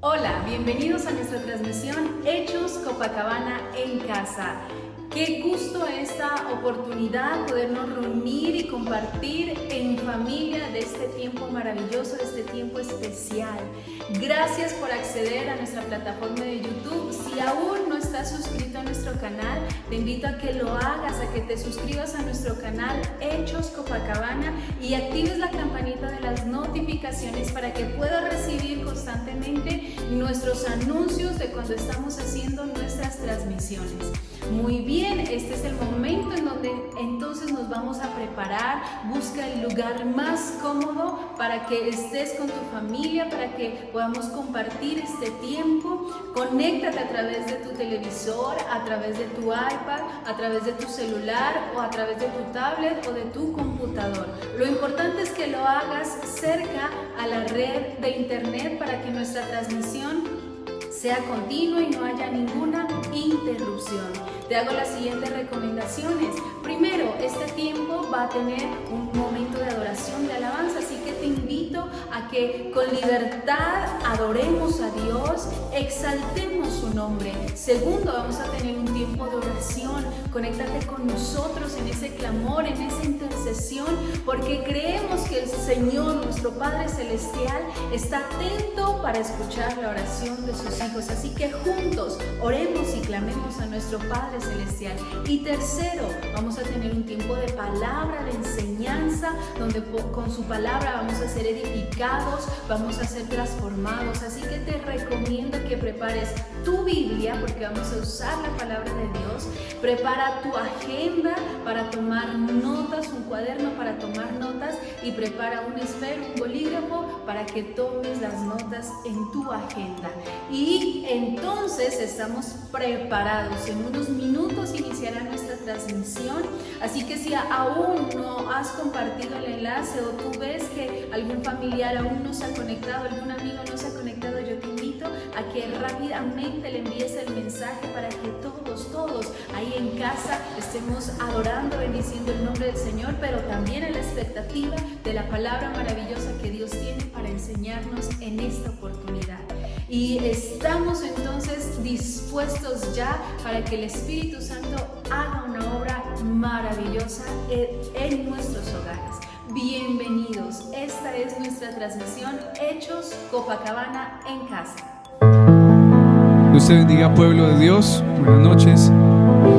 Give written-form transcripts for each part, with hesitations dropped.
Hola, bienvenidos a nuestra transmisión Hechos Copacabana en Casa. Qué gusto esta oportunidad podernos reunir y compartir en familia de este tiempo maravilloso, de este tiempo especial. Gracias por acceder a nuestra plataforma de YouTube. Si aún no estás suscrito a nuestro canal, te invito a que lo hagas, a que te suscribas a nuestro canal Hechos Copacabana y actives la campanita de las notificaciones para que puedas recibir constantemente nuestros anuncios de cuando estamos haciendo nuestras transmisiones. Muy bien, este es el momento en donde entonces nos vamos a preparar. Busca el lugar más cómodo para que estés con tu familia, para que podamos compartir este tiempo. Conéctate a través de tu televisor, a través de tu iPad, a través de tu celular o a través de tu tablet o de tu computador. Lo importante es que lo hagas cerca a la red de internet para que nuestra transmisión sea continua y no haya ninguna interrupción. Te hago las siguientes recomendaciones. Primero, este tiempo va a tener un momento de adoración, de alabanza, así que te invito a que con libertad adoremos a Dios, exaltemos su nombre. Segundo, vamos a tener un tiempo de oración. Conéctate con nosotros en ese clamor, en esa intercesión, porque creemos que el Señor, nuestro Padre Celestial, está atento para escuchar la oración de sus hijos. Así que juntos oremos y clamemos a nuestro Padre Celestial. Y tercero, vamos a tener un tiempo de palabra, de enseñanza, donde con su palabra vamos a ser edificados, vamos a ser transformados. Así que te recomiendo que prepares tu Biblia, porque vamos a usar la palabra de Dios. Prepara tu agenda para tomar notas, un cuaderno para tomar notas, y prepara un esfero, un bolígrafo para que tomes las notas en tu agenda. Y entonces estamos preparados. En unos minutos iniciará nuestra transmisión, así que si aún no has compartido el enlace o tú ves que algún familiar aún no se ha conectado, algún amigo no se ha conectado, yo te invito a que rápidamente le envíes el mensaje para que todos ahí en casa estemos adorando, bendiciendo el nombre del Señor, pero también en la expectativa de la palabra maravillosa que Dios tiene para enseñarnos en esta oportunidad. Y estamos entonces dispuestos ya para que el Espíritu Santo haga una obra maravillosa en nuestros hogares. Bienvenidos, esta es nuestra transmisión Hechos Copacabana en Casa. Dios te bendiga, pueblo de Dios. Buenas noches.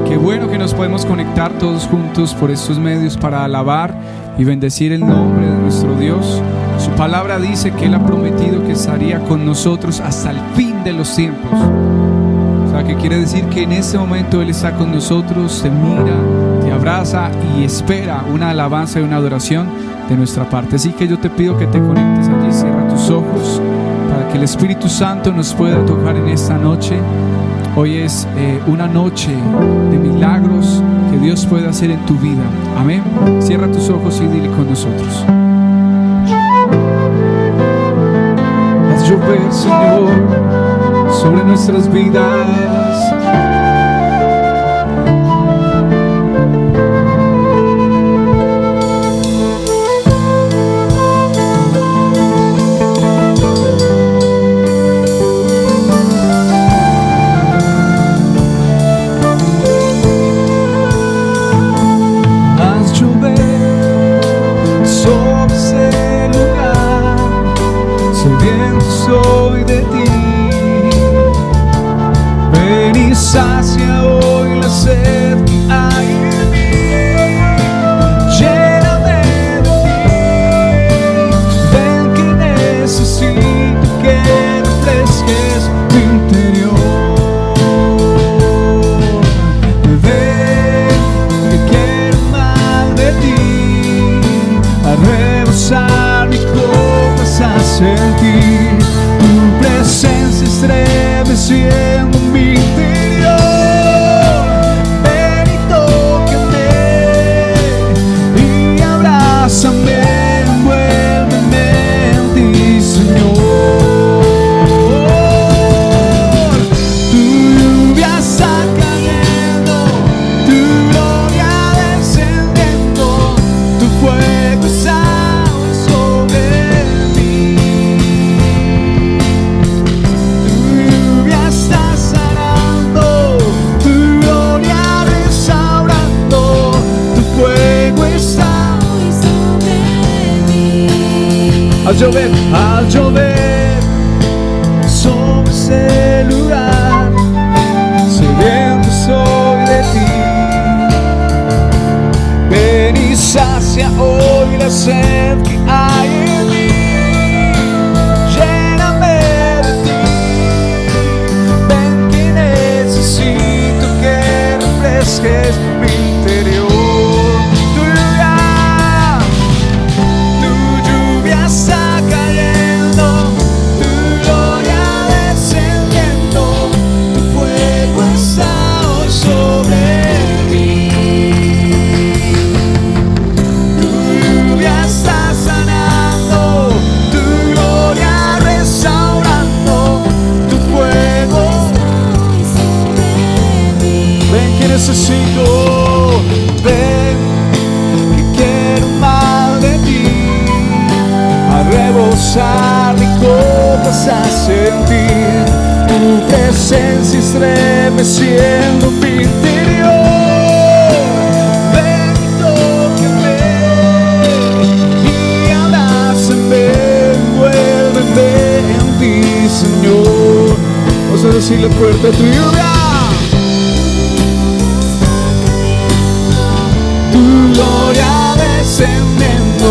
Qué bueno que nos podemos conectar todos juntos por estos medios para alabar y bendecir el nombre de nuestro Dios. Su palabra dice que Él ha prometido que estaría con nosotros hasta el fin de los tiempos. O sea, que quiere decir que en este momento Él está con nosotros, te mira, te abraza y espera una alabanza y una adoración de nuestra parte. Así que yo te pido que te conectes allí, cierra tus ojos para que el Espíritu Santo nos pueda tocar en esta noche. Hoy es una noche de milagros que Dios puede hacer en tu vida. Amén. Cierra tus ojos y dile con nosotros. Haz llover, Señor, sobre nuestras vidas. Soy de ti, ven y sacia hoy la sed que hay en mí. Lléname de ti, ven que necesito que refresques mi interior. Ven que quiero más de ti, a rebosar mi copa hasta sentir tu presencia estremeciendo mi interior. Ven haz llover sobre ese lugar, sediento soy de ti. Ven y sacia hoy la sed que hay en mí. Lléname de ti. Ven que necesito que refresques mi interior. Tu lluvia está cayendo, tu gloria descendiendo, tu fuego está hoy sobre mí. Tu lluvia está sanando, tu gloria restaurando, tu fuego está hoy sobre mí. Ven que necesito, ven que quiero más de ti, a rebosar mi copa hasta sentir tu presencia estremeciendo mi interior. Ven y tócame y abrázame, envuélveme en ti, Señor. Vamos a decirle fuerte a tu lluvia. Tu gloria descendiendo,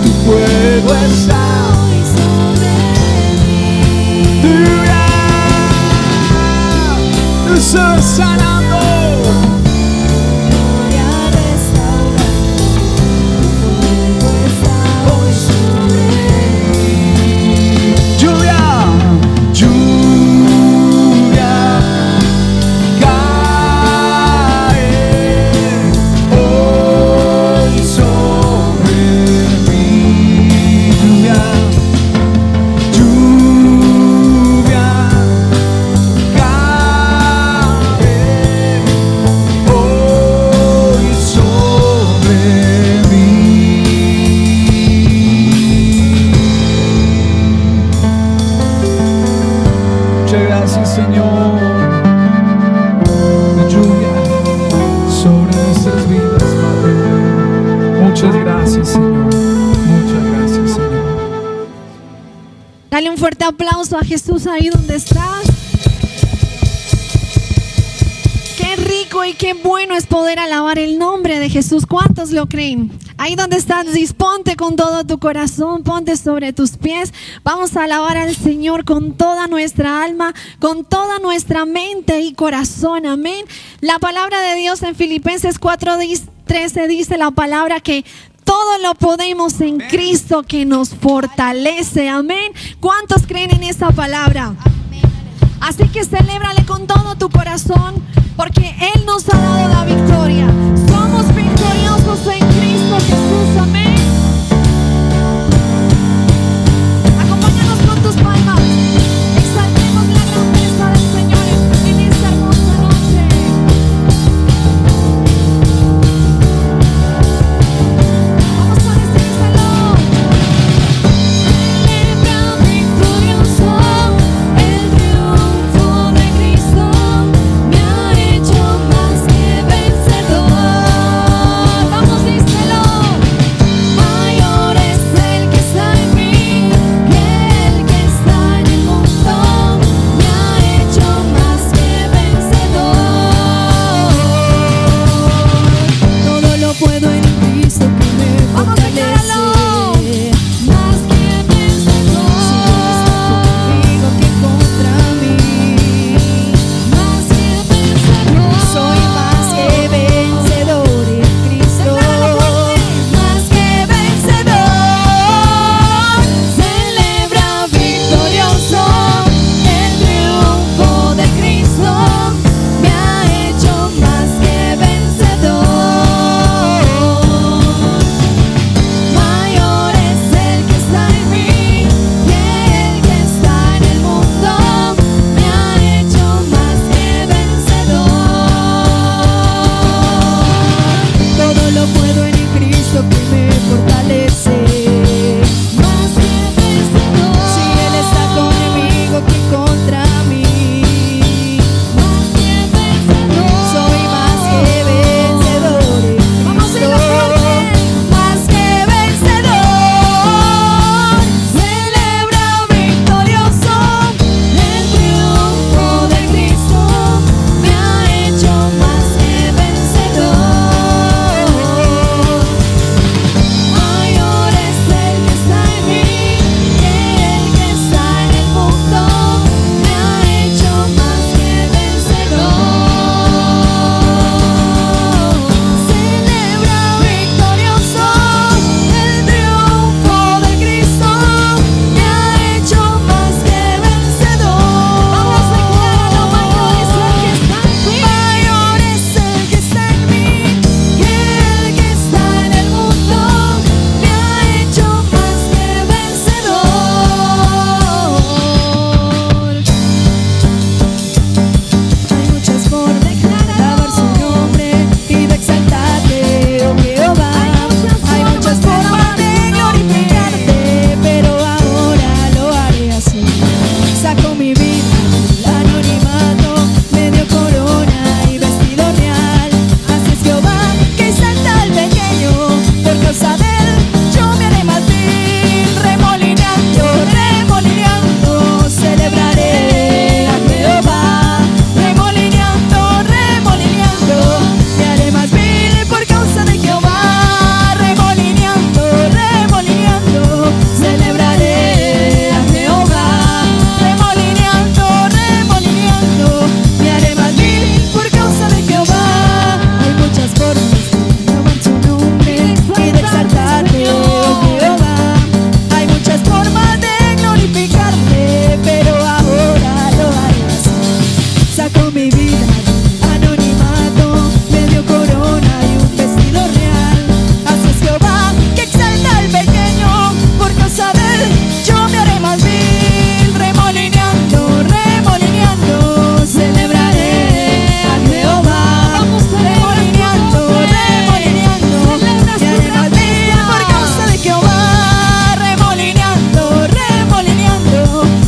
tu fuego está hoy sobre mí. Tu lluvia, tu sol sanando, tu gloria restaurando, tu fuego está hoy sobre mí. Lluvia, lluvia, cae hoy sobre mí. Lluvia, lluvia, cae hoy sobre mí. Muchas gracias, Señor. La lluvia sobre nuestras vidas, Padre. Muchas gracias, Señor. Muchas gracias, Señor. Dale un fuerte aplauso a Jesús ahí donde estás. Qué rico y qué bueno es poder alabar el nombre de Jesús. ¿Cuántos lo creen? Ahí donde estás, disponte con todo tu corazón, ponte sobre tus pies. Vamos a alabar al Señor con toda nuestra alma, con toda nuestra mente y corazón. Amén. La palabra de Dios en Filipenses 4:13 dice la palabra que todo lo podemos en Cristo que nos fortalece. Amén. ¿Cuántos creen en esa palabra? Así que celébrale con todo tu corazón, porque Él nos ha dado la victoria. Somos victoriosos en Cristo Jesús. Amén. Acompáñanos con tus palmas. Exaltemos la grandeza del Señor en esta hermosa noche. Vamos a decírselo. Celebra victorioso el triunfo de Cristo. Me ha hecho más que vencedor. Sacó mi vida del anonimato, me dio corona y vestido real. Así es Jehová que exalta al pequeño, por causa de él yo me haré más vil. Remolineando, remolineando, celebraré a Jehová. Remolineando, remolineando, me haré más vil por causa de Jehová. Remolineando, remolineando, celebraré a Jehová. Remolineando, remolineando, me haré más vil por causa de Jehová. Hay muchas formas de alabar tu nombre y de exaltarte, oh Jehová. Hay muchas formas de glorificarte, pero ahora lo haré así. Sacó mi vida del anonimato, me dio corona y un vestido real. Así es Jehová que exalta al pequeño, por causa de él yo me haré más vil. Remolineando, remolineando, celebraré a Jehová. Remolineando, remolineando, me haré más vil por causa de Jehová. Remolineando, remolineando,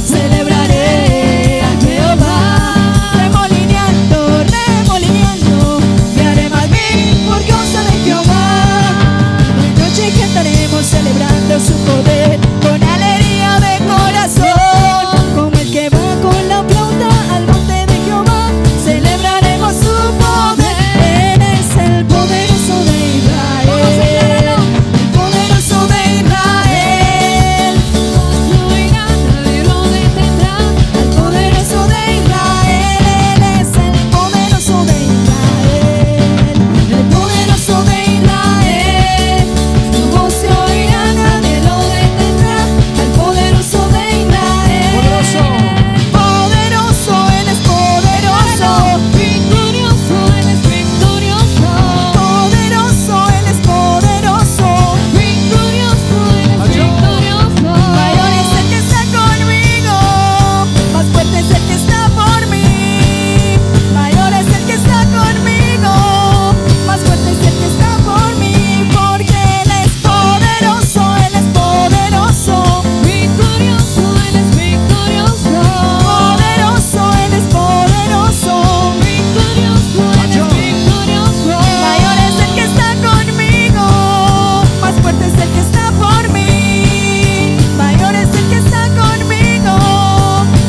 celebraré a Jehová. Remolineando, remolineando, me haré más vil por causa de Jehová. Hoy noche cantaremos celebrando su poder con alegría de corazón, como el que va con la flauta al monte de Jehová. Celebraremos su poder. Él es el poderoso de Israel, el poderoso de Israel. No oirá, nadie lo detendrá. El poderoso de Israel, él es el poderoso de Israel, el poderoso de Israel. Su voz se oirá, nadie lo detendrá. El poderoso de Israel, poderoso, él es poderoso. Victorioso, él es victorioso. Poderoso, él es poderoso. Victorioso, él es victorioso. Mayor es el que está conmigo, más fuerte es el que está por mí. Mayor es el que está conmigo, más fuerte es el que está por mí. Porque él es poderoso, él es poderoso. Victorioso, él es victorioso. Poderoso, él es poderoso. Victorioso, él es victorioso. Mayor es el que está conmigo, más fuerte es el que está por mí. Mayor es el que está conmigo,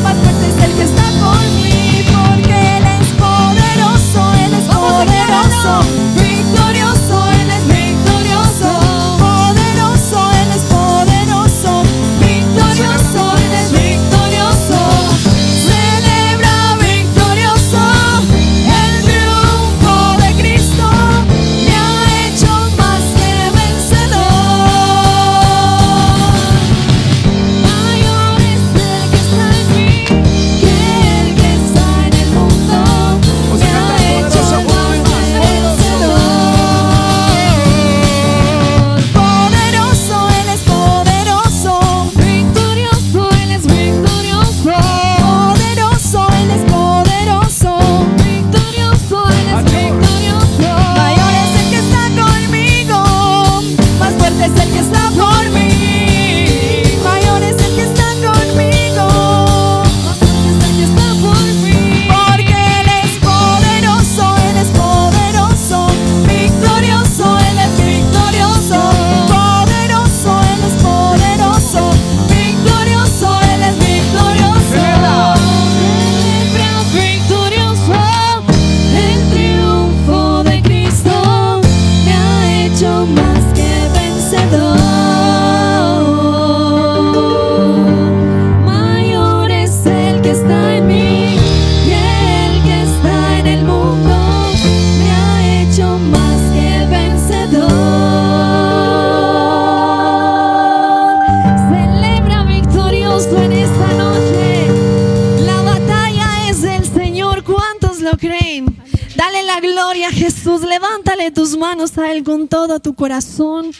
más fuerte es el que está por mí. Porque él es poderoso, él es poderoso. Victorioso, él es victorioso. Poderoso, él es poderoso. Victorioso, él es victorioso. Celebra victorioso el triunfo de Cristo. Me ha hecho más que vencedor. Mayor es el que está en mí que el que está en el mundo. Me ha hecho más que vencedor. Poderoso, él es poderoso. Victorioso, él es victorioso. Poderoso, él es poderoso. Victorioso, él es victorioso. Mayor es el que está conmigo, más fuerte es el que está por mí. Mayor es el que está conmigo, más fuerte es el que está por mí. Porque él es poderoso, él es poderoso. Victorioso, él es victorioso. Poderoso, él es poderoso. Victorioso, él es victorioso. Celebra victorioso el triunfo de Cristo. Me ha hecho más que vencedor. Mayor es el que está en mí que el que está en el mundo. Me ha hecho más que vencedor. Celebra victorioso en esta noche. La batalla es del Señor. ¿Cuántos lo creen? Dale la gloria a Jesús. Levántale tus manos a Él con todo tu corazón.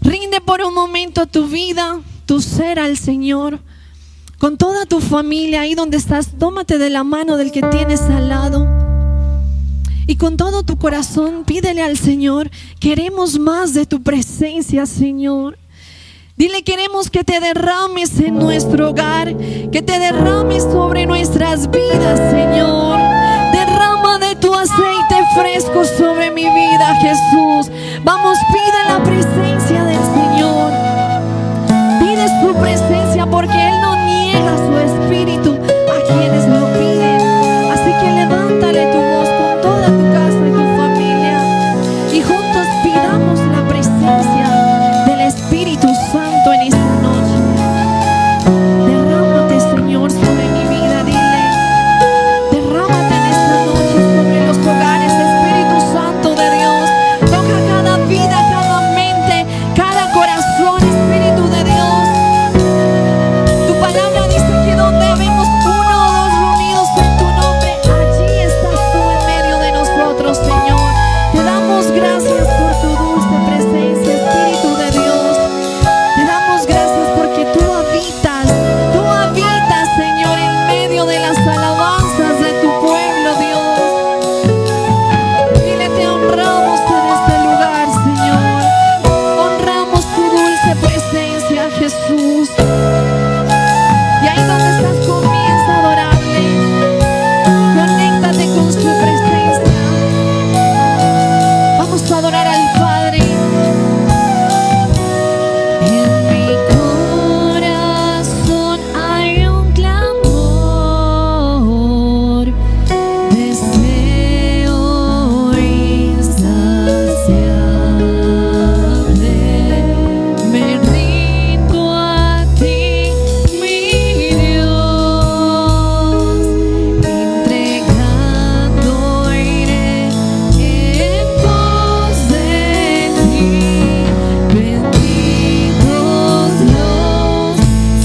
Rinde por un momento tu vida, tu ser al Señor. Con toda tu familia, ahí donde estás, tómate de la mano del que tienes al lado. Y con todo tu corazón, pídele al Señor: queremos más de tu presencia, Señor. Dile, queremos que te derrames en nuestro hogar, que te derrames sobre nuestras vidas, Señor. Derrama de tu aceite fresco sobre mi vida, Jesús. Vamos, pide la presencia del Señor. Pide su presencia, porque Él no niega su espíritu a quienes lo piden. Así que levántale tu voz con toda tu casa y tu familia, y juntos pidamos la presencia del Espíritu Santo en esta noche. Derrámate, Señor, sobre mi vida, dile. Derrámate en esta noche sobre los hogares, Espíritu Santo de Dios. Toca cada vida, cada mente, cada corazón, Espíritu de Dios. Tu palabra dice que donde vemos uno o dos reunidos en tu nombre, allí estás tú en medio de nosotros, Señor. Te damos gracias por tu dulce presencia, Espíritu de Dios. Te damos gracias porque tú habitas, Señor, en medio de las alabanzas de tu pueblo, Dios. Dile, te honramos en este lugar, Señor. Honramos tu dulce presencia, Jesús. Y ahí donde estás, comienza a adorarle. Conéctate con su presencia. Vamos a adorar al Padre. En mi corazón hay un clamor, deseo insaciable. Me rindo a ti, mi Dios, entregando iré en pos de ti. Benditos los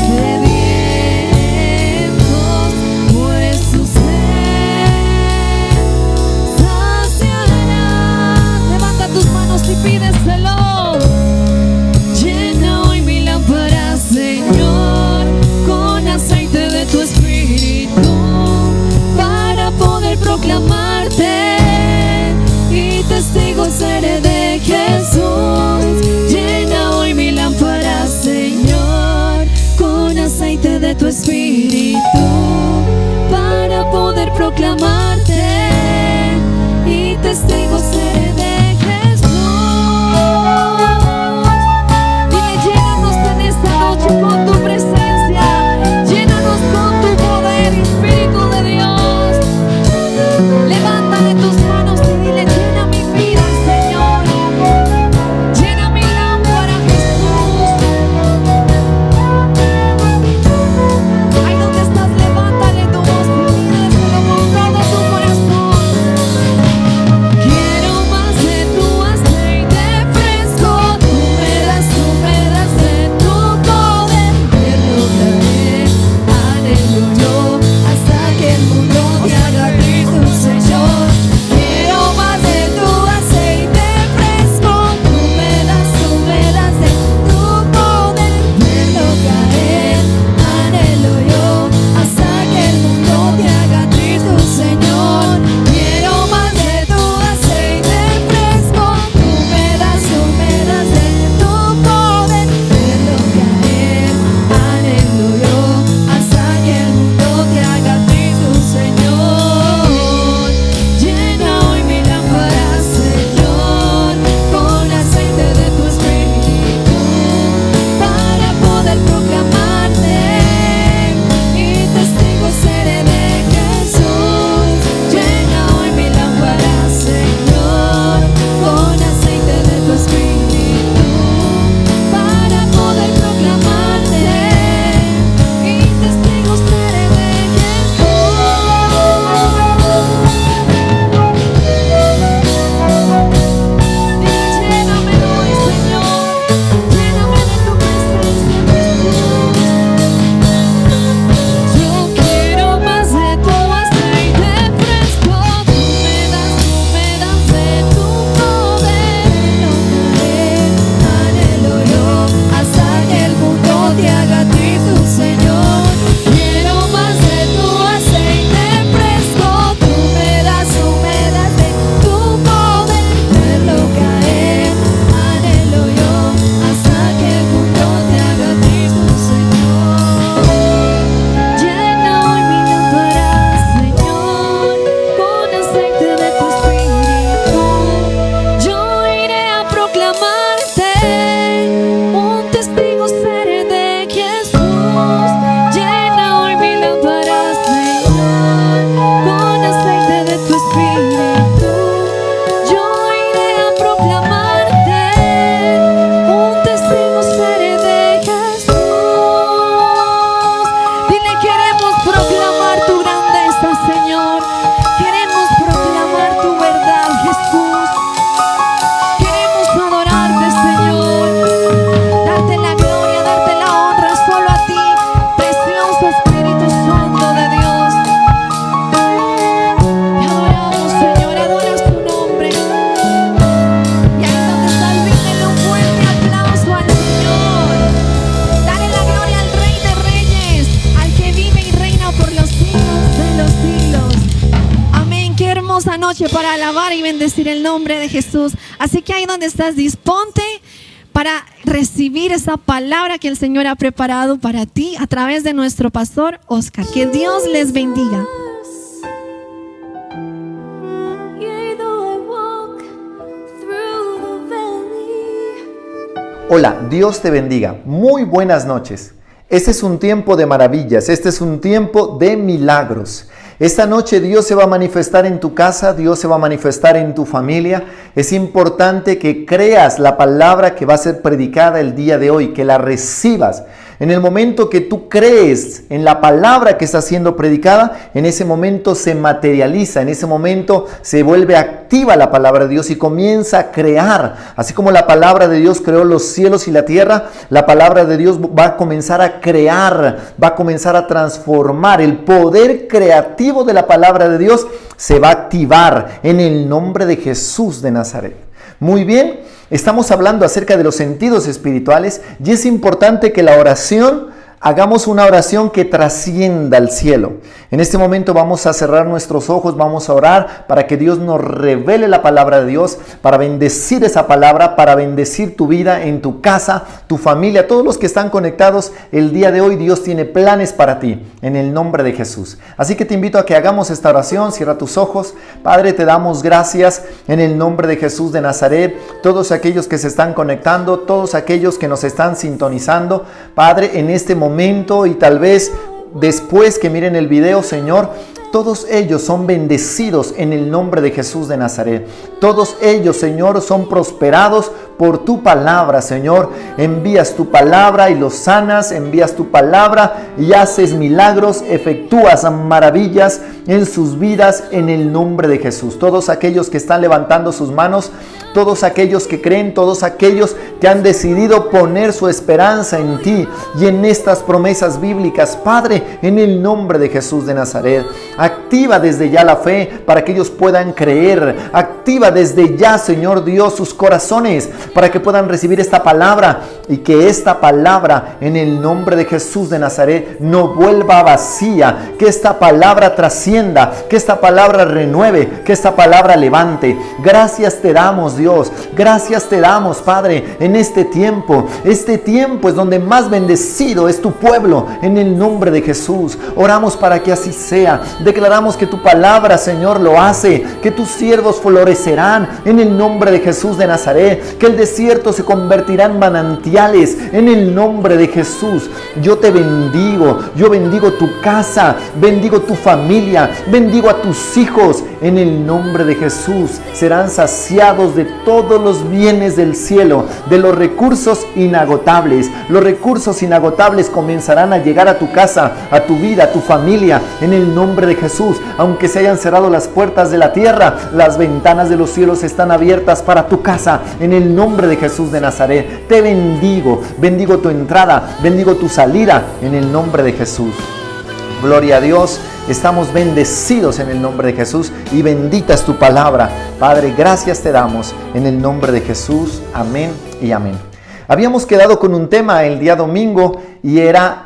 sedientos, pues su sed saciará. Levanta tus manos y pídeselo. Llena hoy mi lámpara, Señor, con aceite de tu Espíritu, para poder proclamarte y testigo seré de Jesús. Llena hoy mi lámpara, Señor, con aceite de tu Espíritu, para poder proclamarte y testigo seré de Jesús. Dile, llénanos en esta noche con tu presencia, llénanos con tu poder, Espíritu de Dios. Levántale tus manos y dile, llena mi vida, Señor. Llena mi lámpara, Jesús. Ahí donde estás, levántale tu voz y pídeselo con todo tu corazón. hermosa noche para alabar y bendecir el nombre de Jesús. Así que ahí donde estás, disponte para recibir esa palabra que el Señor ha preparado para ti a través de nuestro pastor Oscar. Que Dios les bendiga. Hola, Dios te bendiga. Muy buenas noches. Este es un tiempo de maravillas, este es un tiempo de milagros. Esta noche Dios se va a manifestar en tu casa, Dios se va a manifestar en tu familia. Es importante que creas la palabra que va a ser predicada el día de hoy, que la recibas. En el momento que tú crees en la palabra que está siendo predicada, en ese momento se materializa, en ese momento se vuelve activa la palabra de Dios y comienza a crear. Así como la palabra de Dios creó los cielos y la tierra, la palabra de Dios va a comenzar a crear, va a comenzar a transformar. El poder creativo de la palabra de Dios se va a activar en el nombre de Jesús de Nazaret. Muy bien, estamos hablando acerca de los sentidos espirituales y es importante que la oración, hagamos una oración que trascienda al cielo. En este momento vamos a cerrar nuestros ojos, vamos a orar para que Dios nos revele la palabra de Dios, para bendecir esa palabra, para bendecir tu vida en tu casa, tu familia, todos los que están conectados el día de hoy. Dios tiene planes para ti en el nombre de Jesús. Así que te invito a que hagamos esta oración. Cierra tus ojos. Padre, te damos gracias en el nombre de Jesús de Nazaret. Todos aquellos que se están conectando, todos aquellos que nos están sintonizando, Padre, en este momento y tal vez después que miren el video, Señor, todos ellos son bendecidos en el nombre de Jesús de Nazaret. Todos ellos, Señor, son prosperados por tu palabra, Señor. Envías tu palabra y los sanas, envías tu palabra y haces milagros, efectúas maravillas en sus vidas en el nombre de Jesús. Todos aquellos que están levantando sus manos, todos aquellos que creen, todos aquellos que han decidido poner su esperanza en ti y en estas promesas bíblicas, Padre, en el nombre de Jesús de Nazaret. Activa desde ya la fe para que ellos puedan creer. Activa desde ya, Señor Dios, sus corazones para que puedan recibir esta palabra y que esta palabra en el nombre de Jesús de Nazaret no vuelva vacía. Que esta palabra trascienda, que esta palabra renueve, que esta palabra levante. Gracias te damos, Dios. Gracias te damos, Padre, en este tiempo. Este tiempo es donde más bendecido es tu pueblo en el nombre de Jesús. Oramos para que así sea. Declaramos que tu palabra, Señor, lo hace, que tus siervos florecerán en el nombre de Jesús de Nazaret, que el desierto se convertirá en manantiales en el nombre de Jesús. Yo te bendigo, yo bendigo tu casa, bendigo tu familia, bendigo a tus hijos en el nombre de Jesús. Serán saciados de todos los bienes del cielo, de los recursos inagotables. Los recursos inagotables comenzarán a llegar a tu casa, a tu vida, a tu familia en el nombre de Jesús. Aunque se hayan cerrado las puertas de la tierra, las ventanas de los cielos están abiertas para tu casa en el nombre de Jesús de Nazaret. Te bendigo, bendigo tu entrada, bendigo tu salida en el nombre de Jesús. Gloria a Dios, estamos bendecidos en el nombre de Jesús y bendita es tu palabra. Padre, gracias te damos en el nombre de Jesús. Amén y amén. Habíamos quedado con un tema el día domingo y era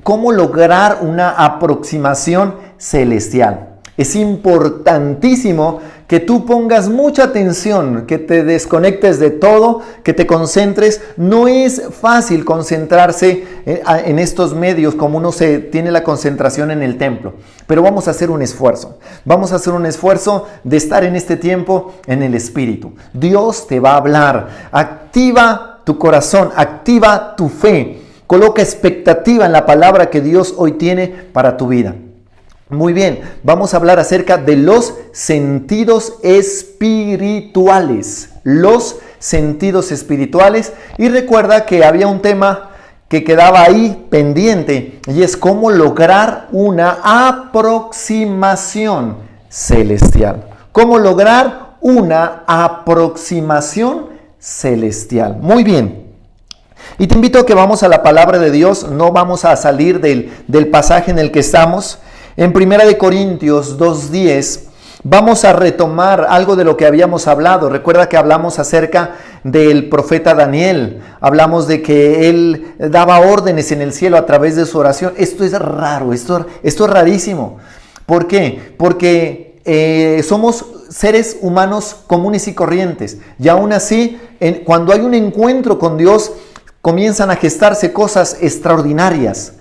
cómo lograr una aproximación celestial. Es importantísimo que tú pongas mucha atención, que te desconectes de todo, que te concentres. No es fácil concentrarse en estos medios como uno se tiene la concentración en el templo, pero vamos a hacer un esfuerzo. Vamos a hacer un esfuerzo de estar en este tiempo en el Espíritu. Dios te va a hablar. Activa tu corazón, activa tu fe. Coloca expectativa en la palabra que Dios hoy tiene para tu vida. Muy bien, vamos a hablar acerca de los sentidos espirituales. Los sentidos espirituales. Y recuerda que había un tema que quedaba ahí pendiente y es cómo lograr una aproximación celestial. Cómo lograr una aproximación celestial. Muy bien. Y te invito a que vamos a la palabra de Dios. No vamos a salir del pasaje en el que estamos. En 1 Corintios 2:10 vamos a retomar algo de lo que habíamos hablado. Recuerda que hablamos acerca del profeta Daniel. Hablamos de que él daba órdenes en el cielo a través de su oración. Esto es raro, esto es rarísimo. ¿Por qué? Porque somos seres humanos comunes y corrientes. Y aún así, cuando hay un encuentro con Dios, comienzan a gestarse cosas extraordinarias.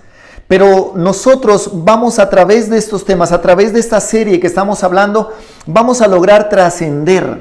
Pero nosotros vamos a través de estos temas, a través de esta serie que estamos hablando, vamos a lograr trascender.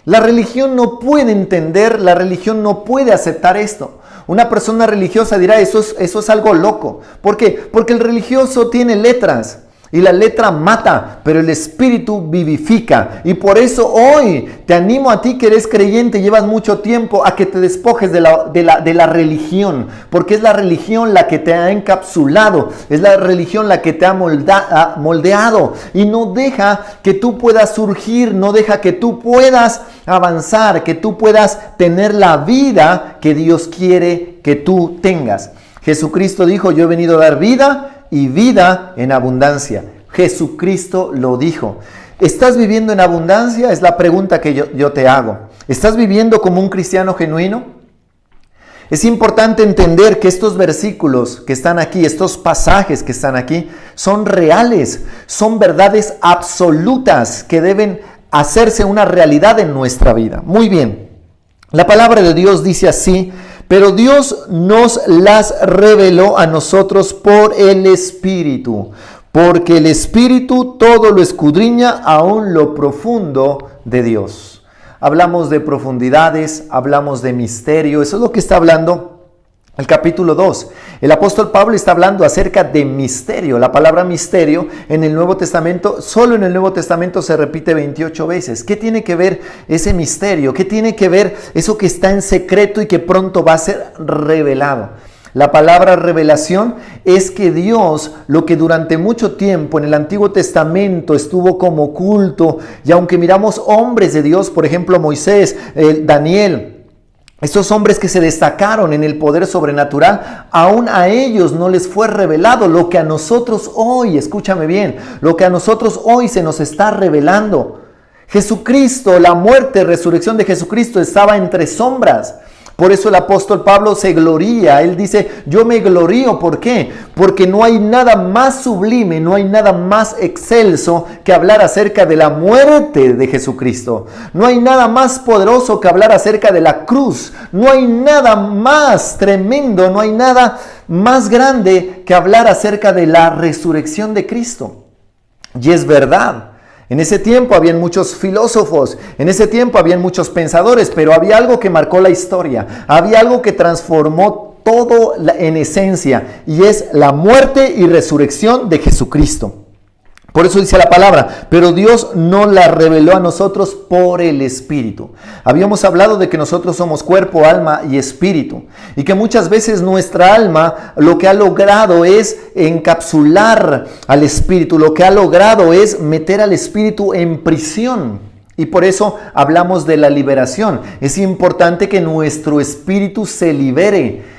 La religión no puede entender, la religión no puede aceptar esto. Una persona religiosa dirá, eso es algo loco. ¿Por qué? Porque el religioso tiene letras. Y la letra mata, pero el espíritu vivifica. Y por eso hoy te animo a ti que eres creyente, llevas mucho tiempo, a que te despojes de la religión. Porque es la religión la que te ha encapsulado, es la religión la que te ha moldeado. Y no deja que tú puedas surgir, no deja que tú puedas avanzar, que tú puedas tener la vida que Dios quiere que tú tengas. Jesucristo dijo, yo he venido a dar vida y vida en abundancia. Jesucristo lo dijo. ¿Estás viviendo en abundancia? Es la pregunta que yo te hago. ¿Estás viviendo como un cristiano genuino? Es importante entender que estos versículos que están aquí, estos pasajes que están aquí, son reales, son verdades absolutas que deben hacerse una realidad en nuestra vida. Muy bien, la palabra de Dios dice así: pero Dios nos las reveló a nosotros por el Espíritu, porque el Espíritu todo lo escudriña, aún lo profundo de Dios. Hablamos de profundidades, hablamos de misterio, eso es lo que está hablando el capítulo 2. El apóstol Pablo está hablando acerca de misterio. La palabra misterio en el Nuevo Testamento, solo en el Nuevo Testamento se repite 28 veces. ¿Qué tiene que ver ese misterio? ¿Qué tiene que ver eso que está en secreto y que pronto va a ser revelado? La palabra revelación es que Dios, lo que durante mucho tiempo en el Antiguo Testamento estuvo como oculto, y aunque miramos hombres de Dios, por ejemplo Moisés, Daniel, estos hombres que se destacaron en el poder sobrenatural, aún a ellos no les fue revelado lo que a nosotros hoy, escúchame bien, lo que a nosotros hoy se nos está revelando. Jesucristo, la muerte y resurrección de Jesucristo estaba entre sombras. Por eso el apóstol Pablo se gloría. Él dice, yo me glorío. ¿Por qué? Porque no hay nada más sublime, no hay nada más excelso que hablar acerca de la muerte de Jesucristo. No hay nada más poderoso que hablar acerca de la cruz. No hay nada más tremendo, no hay nada más grande que hablar acerca de la resurrección de Cristo. Y es verdad. En ese tiempo habían muchos filósofos, en ese tiempo habían muchos pensadores, pero había algo que marcó la historia, había algo que transformó todo en esencia, y es la muerte y resurrección de Jesucristo. Por eso dice la palabra, pero Dios no la reveló a nosotros por el Espíritu. Habíamos hablado de que nosotros somos cuerpo, alma y espíritu, y que muchas veces nuestra alma lo que ha logrado es encapsular al espíritu, lo que ha logrado es meter al espíritu en prisión. Y por eso hablamos de la liberación. Es importante que nuestro espíritu se libere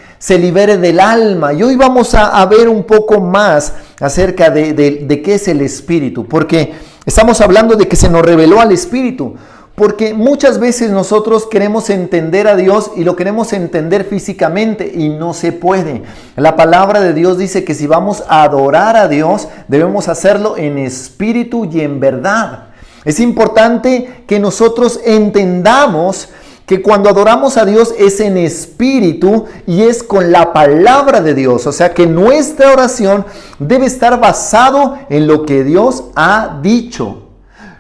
del alma. Y hoy vamos a ver un poco más acerca de qué es el espíritu, porque estamos hablando de que se nos reveló al espíritu, porque muchas veces nosotros queremos entender a Dios y lo queremos entender físicamente y no se puede. La palabra de Dios dice que si vamos a adorar a Dios, debemos hacerlo en espíritu y en verdad. Es importante que nosotros entendamos que cuando adoramos a Dios es en espíritu y es con la palabra de Dios. O sea que nuestra oración debe estar basado en lo que Dios ha dicho.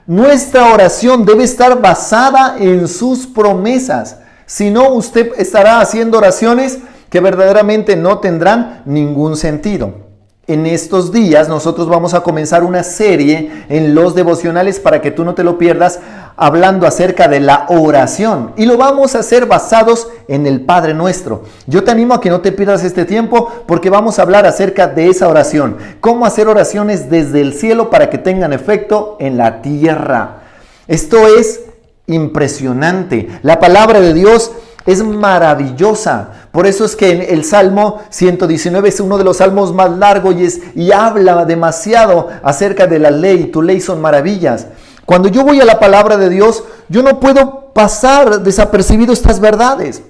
Nuestra oración debe estar basada en sus promesas. Si no, usted estará haciendo oraciones que verdaderamente no tendrán ningún sentido. En estos días nosotros vamos a comenzar una serie en los devocionales para que tú no te lo pierdas, hablando acerca de la oración, y lo vamos a hacer basados en el Padre Nuestro. Yo te animo a que no te pierdas este tiempo, porque vamos a hablar acerca de esa oración, cómo hacer oraciones desde el cielo para que tengan efecto en la tierra. Esto es impresionante. La palabra de Dios es maravillosa. Por eso es que en el Salmo 119 es uno de los salmos más largos y habla demasiado acerca de la ley. Tu ley son maravillas. Cuando yo voy a la palabra de Dios, yo no puedo pasar desapercibido estas verdades.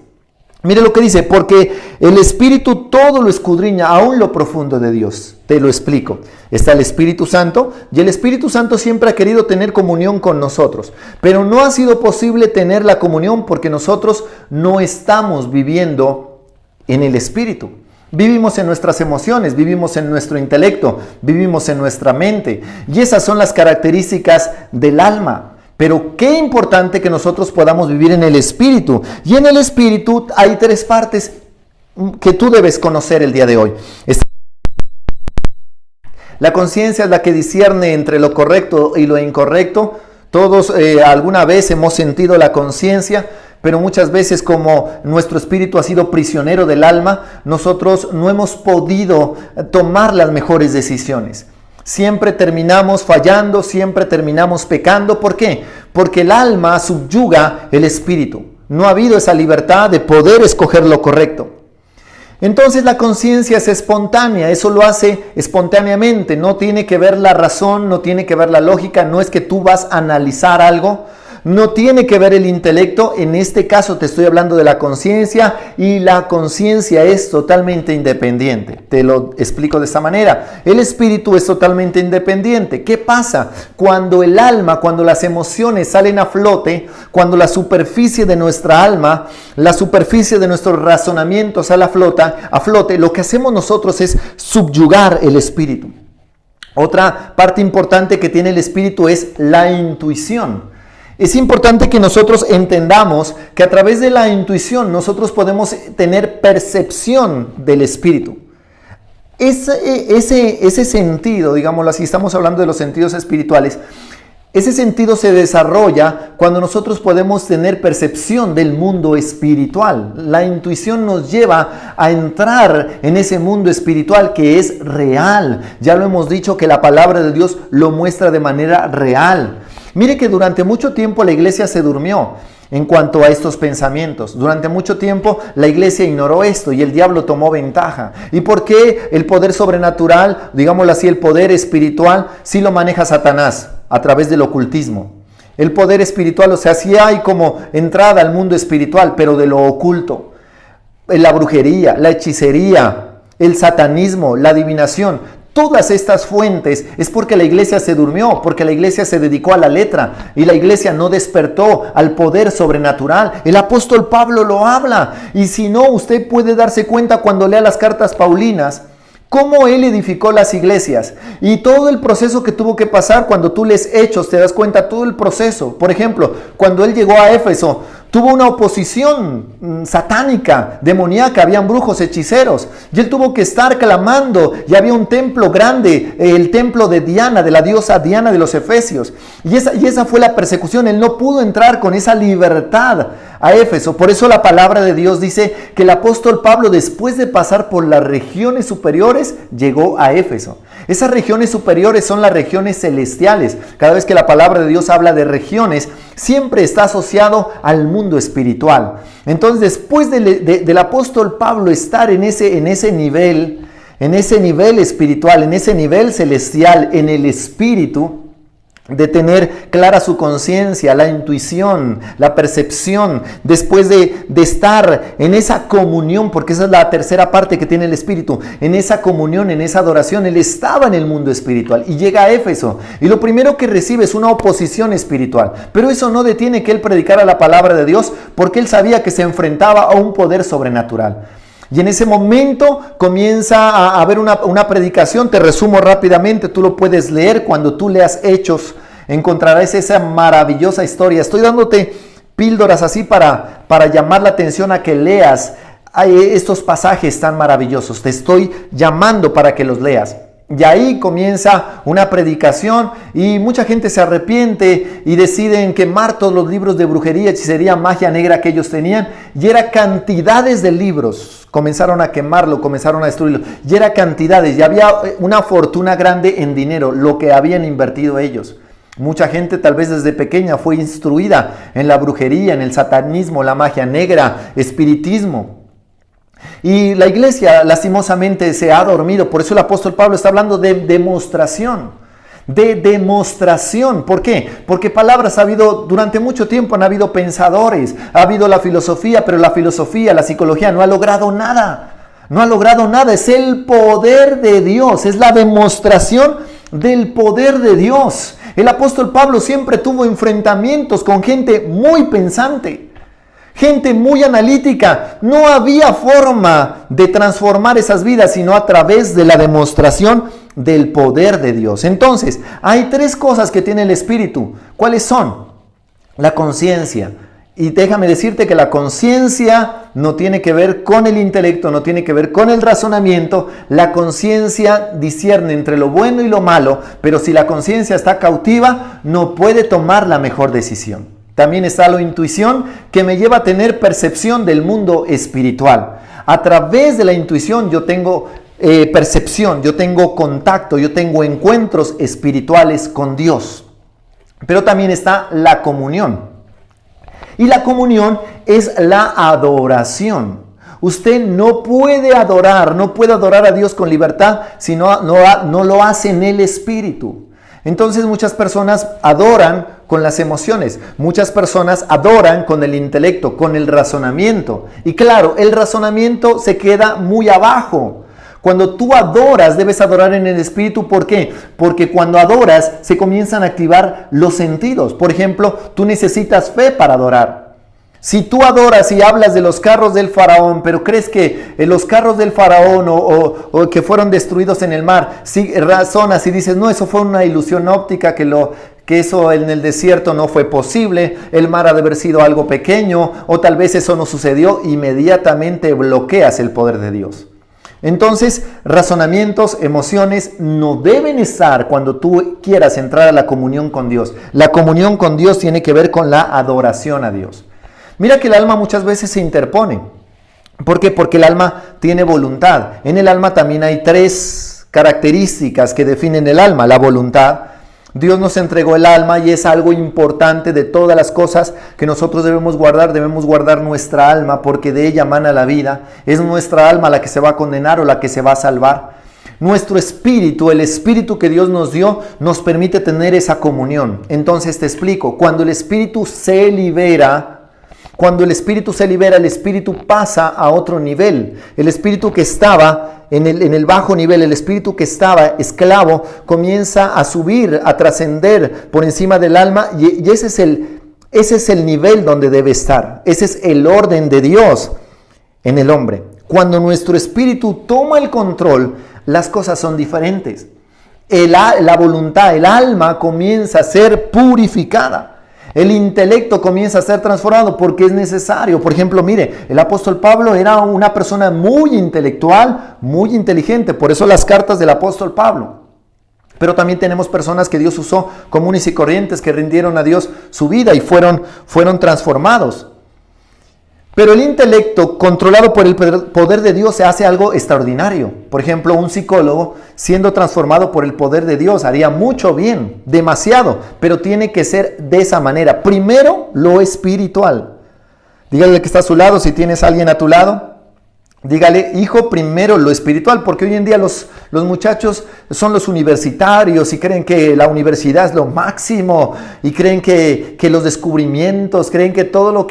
Mire lo que dice, porque el Espíritu todo lo escudriña, aún lo profundo de Dios. Te lo explico. Está el Espíritu Santo y el Espíritu Santo siempre ha querido tener comunión con nosotros. Pero no ha sido posible tener la comunión porque nosotros no estamos viviendo en el Espíritu. Vivimos en nuestras emociones, vivimos en nuestro intelecto, vivimos en nuestra mente. Y esas son las características del alma. Pero qué importante que nosotros podamos vivir en el Espíritu. Y en el Espíritu hay 3 partes que tú debes conocer el día de hoy. La conciencia es la que discierne entre lo correcto y lo incorrecto. Todos alguna vez hemos sentido la conciencia, pero muchas veces como nuestro espíritu ha sido prisionero del alma, nosotros no hemos podido tomar las mejores decisiones. Siempre terminamos fallando, siempre terminamos pecando. ¿Por qué? Porque el alma subyuga el espíritu. No ha habido esa libertad de poder escoger lo correcto. Entonces la conciencia es espontánea, eso lo hace espontáneamente. No tiene que ver la razón, no tiene que ver la lógica, no es que tú vas a analizar algo. No tiene que ver el intelecto, en este caso te estoy hablando de la conciencia y la conciencia es totalmente independiente. Te lo explico de esta manera. El espíritu es totalmente independiente. ¿Qué pasa? Cuando el alma, cuando las emociones salen a flote, cuando la superficie de nuestra alma, la superficie de nuestros razonamientos sale a flote, lo que hacemos nosotros es subyugar el espíritu. Otra parte importante que tiene el espíritu es la intuición. Es importante que nosotros entendamos que a través de la intuición nosotros podemos tener percepción del espíritu. Ese sentido, digámoslo así, estamos hablando de los sentidos espirituales, ese sentido se desarrolla cuando nosotros podemos tener percepción del mundo espiritual. La intuición nos lleva a entrar en ese mundo espiritual que es real. Ya lo hemos dicho que la palabra de Dios lo muestra de manera real. Mire que durante mucho tiempo la iglesia se durmió en cuanto a estos pensamientos. Durante mucho tiempo la iglesia ignoró esto y el diablo tomó ventaja. ¿Y por qué el poder sobrenatural, digámoslo así, el poder espiritual, sí lo maneja Satanás a través del ocultismo? El poder espiritual, o sea, sí hay como entrada al mundo espiritual, pero de lo oculto. La brujería, la hechicería, el satanismo, la adivinación. Todas estas fuentes es porque la iglesia se durmió, porque la iglesia se dedicó a la letra y la iglesia no despertó al poder sobrenatural. El apóstol Pablo lo habla y si no, usted puede darse cuenta cuando lea las cartas paulinas, cómo él edificó las iglesias y todo el proceso que tuvo que pasar. Cuando tú lees Hechos te das cuenta todo el proceso. Por ejemplo, cuando él llegó a Éfeso, tuvo una oposición satánica, demoníaca, habían brujos, hechiceros, y él tuvo que estar clamando, y había un templo grande, el templo de Diana, de la diosa Diana de los Efesios, y esa fue la persecución. Él no pudo entrar con esa libertad a Éfeso. Por eso la palabra de Dios dice que el apóstol Pablo, después de pasar por las regiones superiores, llegó a Éfeso. Esas regiones superiores son las regiones celestiales. Cada vez que la palabra de Dios habla de regiones, siempre está asociado al mundo espiritual. Entonces, después del apóstol Pablo estar en ese nivel espiritual, en ese nivel celestial, en el espíritu, de tener clara su conciencia, la intuición, la percepción, después de estar en esa comunión, porque esa es la tercera parte que tiene el Espíritu, en esa comunión, en esa adoración. Él estaba en el mundo espiritual y llega a Éfeso, y lo primero que recibe es una oposición espiritual, pero eso no detiene que él predicara la palabra de Dios, porque él sabía que se enfrentaba a un poder sobrenatural. Y en ese momento comienza a haber una predicación. Te resumo rápidamente, tú lo puedes leer cuando tú leas Hechos, encontrarás esa maravillosa historia. Estoy dándote píldoras así para llamar la atención a que leas estos pasajes tan maravillosos. Te estoy llamando para que los leas. Y ahí comienza una predicación y mucha gente se arrepiente y deciden quemar todos los libros de brujería, hechicería, magia negra que ellos tenían. Y era cantidades de libros. Comenzaron a quemarlo, comenzaron a destruirlo. Y era cantidades. Y había una fortuna grande en dinero, lo que habían invertido ellos. Mucha gente tal vez desde pequeña fue instruida en la brujería, en el satanismo, la magia negra, espiritismo. Y la iglesia lastimosamente se ha dormido. Por eso el apóstol Pablo está hablando de demostración. de demostración. ¿Por qué? Porque palabras ha habido, durante mucho tiempo han habido pensadores, ha habido la filosofía, pero la filosofía, la psicología no ha logrado nada. No ha logrado nada, es el poder de Dios, es la demostración del poder de Dios. El apóstol Pablo siempre tuvo enfrentamientos con gente muy pensante, gente muy analítica. No había forma de transformar esas vidas sino a través de la demostración del poder de Dios. Entonces, hay tres cosas que tiene el Espíritu. ¿Cuáles son? La conciencia. Y déjame decirte que la conciencia no tiene que ver con el intelecto, no tiene que ver con el razonamiento. La conciencia discierne entre lo bueno y lo malo, pero si la conciencia está cautiva, no puede tomar la mejor decisión. También está la intuición, que me lleva a tener percepción del mundo espiritual. A través de la intuición yo tengo percepción, yo tengo contacto, yo tengo encuentros espirituales con Dios. Pero también está la comunión. Y la comunión es la adoración. Usted no puede adorar a Dios con libertad si no lo hace en el Espíritu. Entonces muchas personas adoran con las emociones, muchas personas adoran con el intelecto, con el razonamiento. Y claro, el razonamiento se queda muy abajo. Cuando tú adoras, debes adorar en el Espíritu. ¿Por qué? Porque cuando adoras, se comienzan a activar los sentidos. Por ejemplo, tú necesitas fe para adorar. Si tú adoras y hablas de los carros del faraón, pero crees que los carros del faraón o que fueron destruidos en el mar, si razonas y dices, no, eso fue una ilusión óptica, que eso en el desierto no fue posible, el mar ha de haber sido algo pequeño, o tal vez eso no sucedió, inmediatamente bloqueas el poder de Dios. Entonces, razonamientos, emociones no deben estar cuando tú quieras entrar a la comunión con Dios. La comunión con Dios tiene que ver con la adoración a Dios. Mira que el alma muchas veces se interpone. ¿Por qué? Porque el alma tiene voluntad. En el alma también hay tres características que definen el alma. La voluntad. Dios nos entregó el alma y es algo importante de todas las cosas que nosotros debemos guardar nuestra alma porque de ella emana la vida. Es nuestra alma la que se va a condenar o la que se va a salvar. Nuestro espíritu, el espíritu que Dios nos dio, nos permite tener esa comunión. Entonces te explico, cuando el espíritu se libera, el espíritu pasa a otro nivel. El espíritu que estaba en el bajo nivel, el espíritu que estaba esclavo, comienza a subir, a trascender por encima del alma y ese es el nivel donde debe estar. Ese es el orden de Dios en el hombre. Cuando nuestro espíritu toma el control, las cosas son diferentes. La voluntad, el alma comienza a ser purificada. El intelecto comienza a ser transformado porque es necesario. Por ejemplo, mire, el apóstol Pablo era una persona muy intelectual, muy inteligente. Por eso las cartas del apóstol Pablo. Pero también tenemos personas que Dios usó comunes y corrientes que rindieron a Dios su vida y fueron transformados. Pero el intelecto controlado por el poder de Dios se hace algo extraordinario. Por ejemplo, un psicólogo siendo transformado por el poder de Dios haría mucho bien, demasiado, pero tiene que ser de esa manera. Primero, lo espiritual. Dígale al que está a su lado, si tienes a alguien a tu lado, dígale, hijo, primero lo espiritual, porque hoy en día los muchachos son los universitarios y creen que la universidad es lo máximo y creen que los descubrimientos, creen que todo lo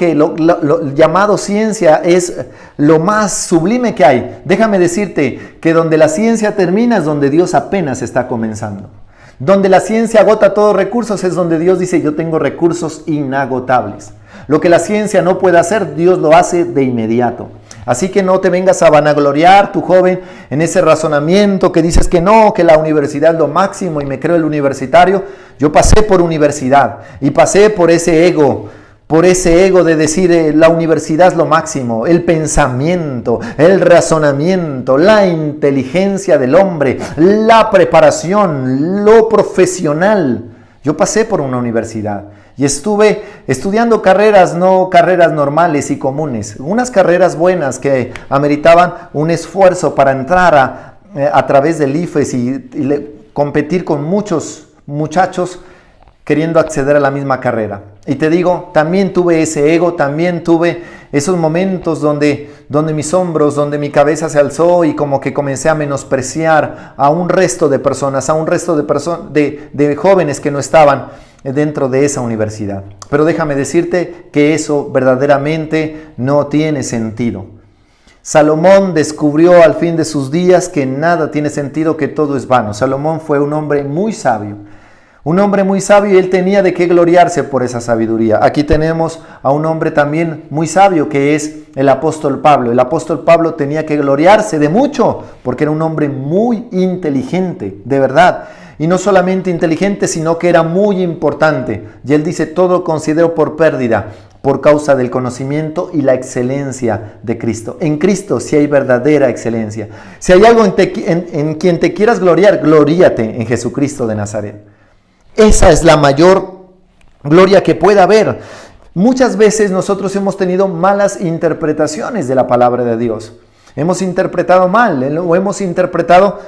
llamado ciencia es lo más sublime que hay. Déjame decirte que donde la ciencia termina es donde Dios apenas está comenzando. Donde la ciencia agota todos los recursos es donde Dios dice, yo tengo recursos inagotables. Lo que la ciencia no puede hacer, Dios lo hace de inmediato. Así que no te vengas a vanagloriar, tu joven, en ese razonamiento que dices que no, que la universidad es lo máximo y me creo el universitario. Yo pasé por universidad y pasé por ese ego de decir la universidad es lo máximo, el pensamiento, el razonamiento, la inteligencia del hombre, la preparación, lo profesional. Yo pasé por una universidad. Y estuve estudiando carreras, no carreras normales y comunes. Unas carreras buenas que ameritaban un esfuerzo para entrar a través del IFES y competir con muchos muchachos queriendo acceder a la misma carrera. Y te digo, también tuve ese ego, también tuve esos momentos donde mis hombros, donde mi cabeza se alzó y como que comencé a menospreciar a un resto de personas, a un resto de jóvenes que no estaban dentro de esa universidad. Pero déjame decirte que eso verdaderamente no tiene sentido. Salomón descubrió al fin de sus días que nada tiene sentido, que todo es vano. Salomón fue un hombre muy sabio. Un hombre muy sabio, y él tenía de qué gloriarse por esa sabiduría. Aquí tenemos a un hombre también muy sabio, que es el apóstol Pablo. El apóstol Pablo tenía que gloriarse de mucho, porque era un hombre muy inteligente, de verdad. Y no solamente inteligente, sino que era muy importante. Y él dice, todo considero por pérdida, por causa del conocimiento y la excelencia de Cristo. En Cristo sí hay verdadera excelencia. Si hay algo en quien te quieras gloriar, gloríate en Jesucristo de Nazaret. Esa es la mayor gloria que pueda haber. Muchas veces nosotros hemos tenido malas interpretaciones de la palabra de Dios. Hemos interpretado mal, lo hemos interpretado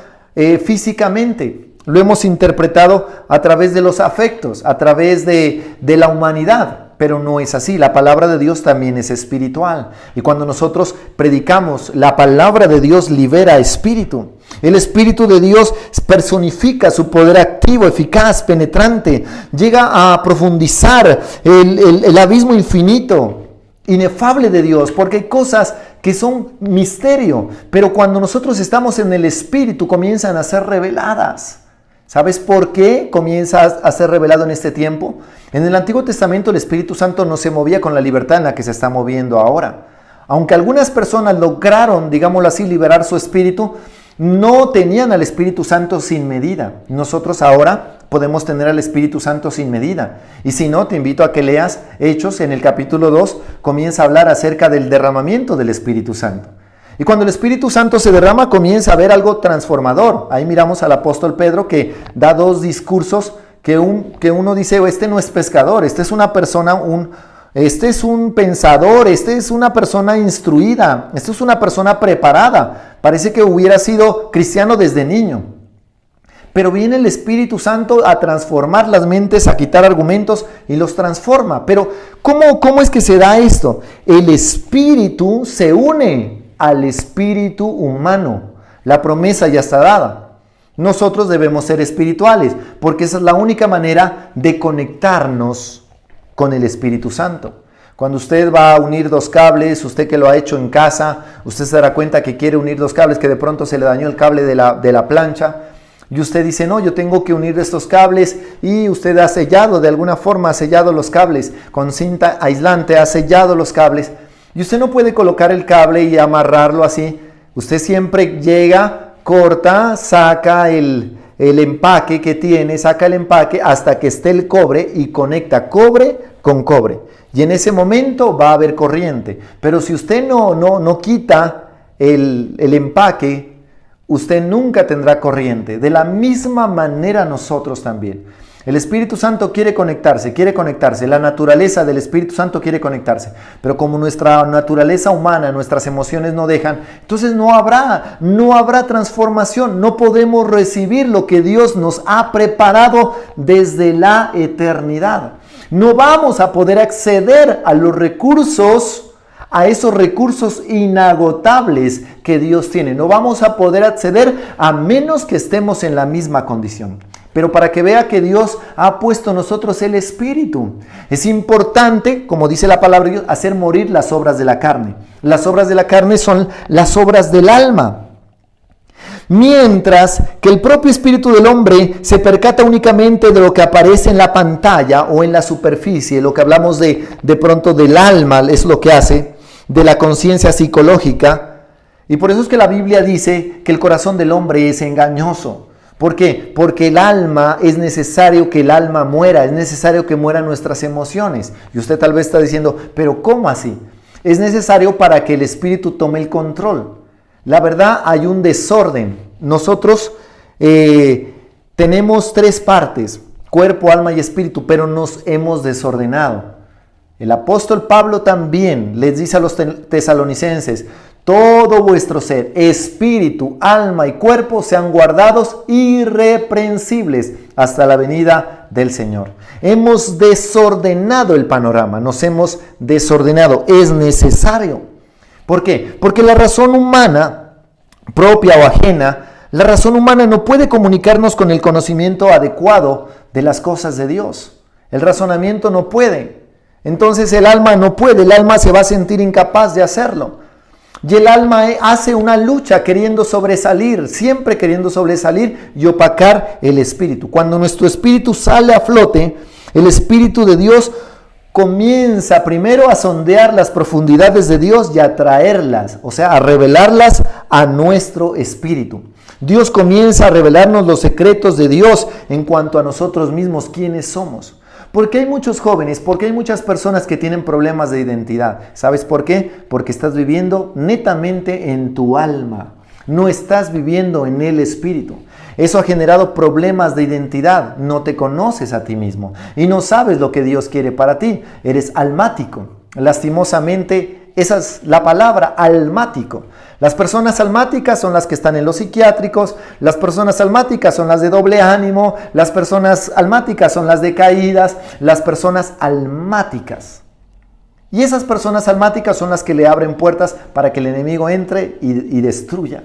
físicamente, lo hemos interpretado a través de los afectos, a través de la humanidad. Pero no es así, la palabra de Dios también es espiritual. Y cuando nosotros predicamos, la palabra de Dios libera espíritu. El Espíritu de Dios personifica su poder activo, eficaz, penetrante. Llega a profundizar el abismo infinito, inefable de Dios, porque hay cosas que son misterio. Pero cuando nosotros estamos en el Espíritu, comienzan a ser reveladas. ¿Sabes por qué comienza a ser revelado en este tiempo? En el Antiguo Testamento el Espíritu Santo no se movía con la libertad en la que se está moviendo ahora. Aunque algunas personas lograron, digámoslo así, liberar su espíritu, no tenían al Espíritu Santo sin medida. Nosotros ahora podemos tener al Espíritu Santo sin medida. Y si no, te invito a que leas Hechos en el capítulo 2, comienza a hablar acerca del derramamiento del Espíritu Santo. Y cuando el Espíritu Santo se derrama, comienza a haber algo transformador. Ahí miramos al apóstol Pedro que da dos discursos que uno dice, este no es pescador, este es una persona, este es un pensador, este es una persona instruida, este es una persona preparada. Parece que hubiera sido cristiano desde niño. Pero viene el Espíritu Santo a transformar las mentes, a quitar argumentos y los transforma. Pero ¿cómo es que se da esto? El Espíritu se une al espíritu humano. La promesa ya está dada. Nosotros debemos ser espirituales, porque esa es la única manera de conectarnos con el Espíritu Santo. Cuando usted va a unir dos cables, usted que lo ha hecho en casa, usted se dará cuenta que quiere unir dos cables, que de pronto se le dañó el cable de la plancha, y usted dice, no, yo tengo que unir estos cables, y usted ha sellado, de alguna forma ha sellado los cables, con cinta aislante ha sellado los cables, y usted no puede colocar el cable y amarrarlo así. Usted siempre llega, corta, saca el empaque que tiene, saca el empaque hasta que esté el cobre y conecta cobre con cobre. Y en ese momento va a haber corriente. Pero si usted no quita el empaque, usted nunca tendrá corriente. De la misma manera nosotros también. El Espíritu Santo quiere conectarse, la naturaleza del Espíritu Santo quiere conectarse, pero como nuestra naturaleza humana, nuestras emociones no dejan, entonces no habrá transformación, no podemos recibir lo que Dios nos ha preparado desde la eternidad. No vamos a poder acceder a los recursos, a esos recursos inagotables que Dios tiene. No vamos a poder acceder a menos que estemos en la misma condición. Pero para que vea que Dios ha puesto en nosotros el Espíritu. Es importante, como dice la palabra de Dios, hacer morir las obras de la carne. Las obras de la carne son las obras del alma. Mientras que el propio espíritu del hombre se percata únicamente de lo que aparece en la pantalla o en la superficie. Lo que hablamos de pronto del alma es lo que hace, de la conciencia psicológica. Y por eso es que la Biblia dice que el corazón del hombre es engañoso. ¿Por qué? Porque el alma, es necesario que el alma muera, es necesario que mueran nuestras emociones. Y usted tal vez está diciendo, pero ¿cómo así? Es necesario para que el espíritu tome el control. La verdad, hay un desorden. Nosotros tenemos tres partes, cuerpo, alma y espíritu, pero nos hemos desordenado. El apóstol Pablo también les dice a los tesalonicenses, todo vuestro ser, espíritu, alma y cuerpo sean guardados irreprensibles hasta la venida del Señor. Hemos desordenado el panorama, nos hemos desordenado. Es necesario. ¿Por qué? Porque la razón humana, propia o ajena, la razón humana no puede comunicarnos con el conocimiento adecuado de las cosas de Dios. El razonamiento no puede. Entonces el alma no puede, el alma se va a sentir incapaz de hacerlo. Y el alma hace una lucha queriendo sobresalir, siempre queriendo sobresalir y opacar el espíritu. Cuando nuestro espíritu sale a flote, el Espíritu de Dios comienza primero a sondear las profundidades de Dios y a traerlas, o sea, a revelarlas a nuestro espíritu. Dios comienza a revelarnos los secretos de Dios en cuanto a nosotros mismos, quiénes somos. Porque hay muchos jóvenes, porque hay muchas personas que tienen problemas de identidad. ¿Sabes por qué? Porque estás viviendo netamente en tu alma. No estás viviendo en el espíritu. Eso ha generado problemas de identidad. No te conoces a ti mismo y no sabes lo que Dios quiere para ti. Eres almático. Lastimosamente, esa es la palabra, almático. Las personas almáticas son las que están en los psiquiátricos, las personas almáticas son las de doble ánimo, las personas almáticas son las decaídas, las personas almáticas. Y esas personas almáticas son las que le abren puertas para que el enemigo entre y destruya.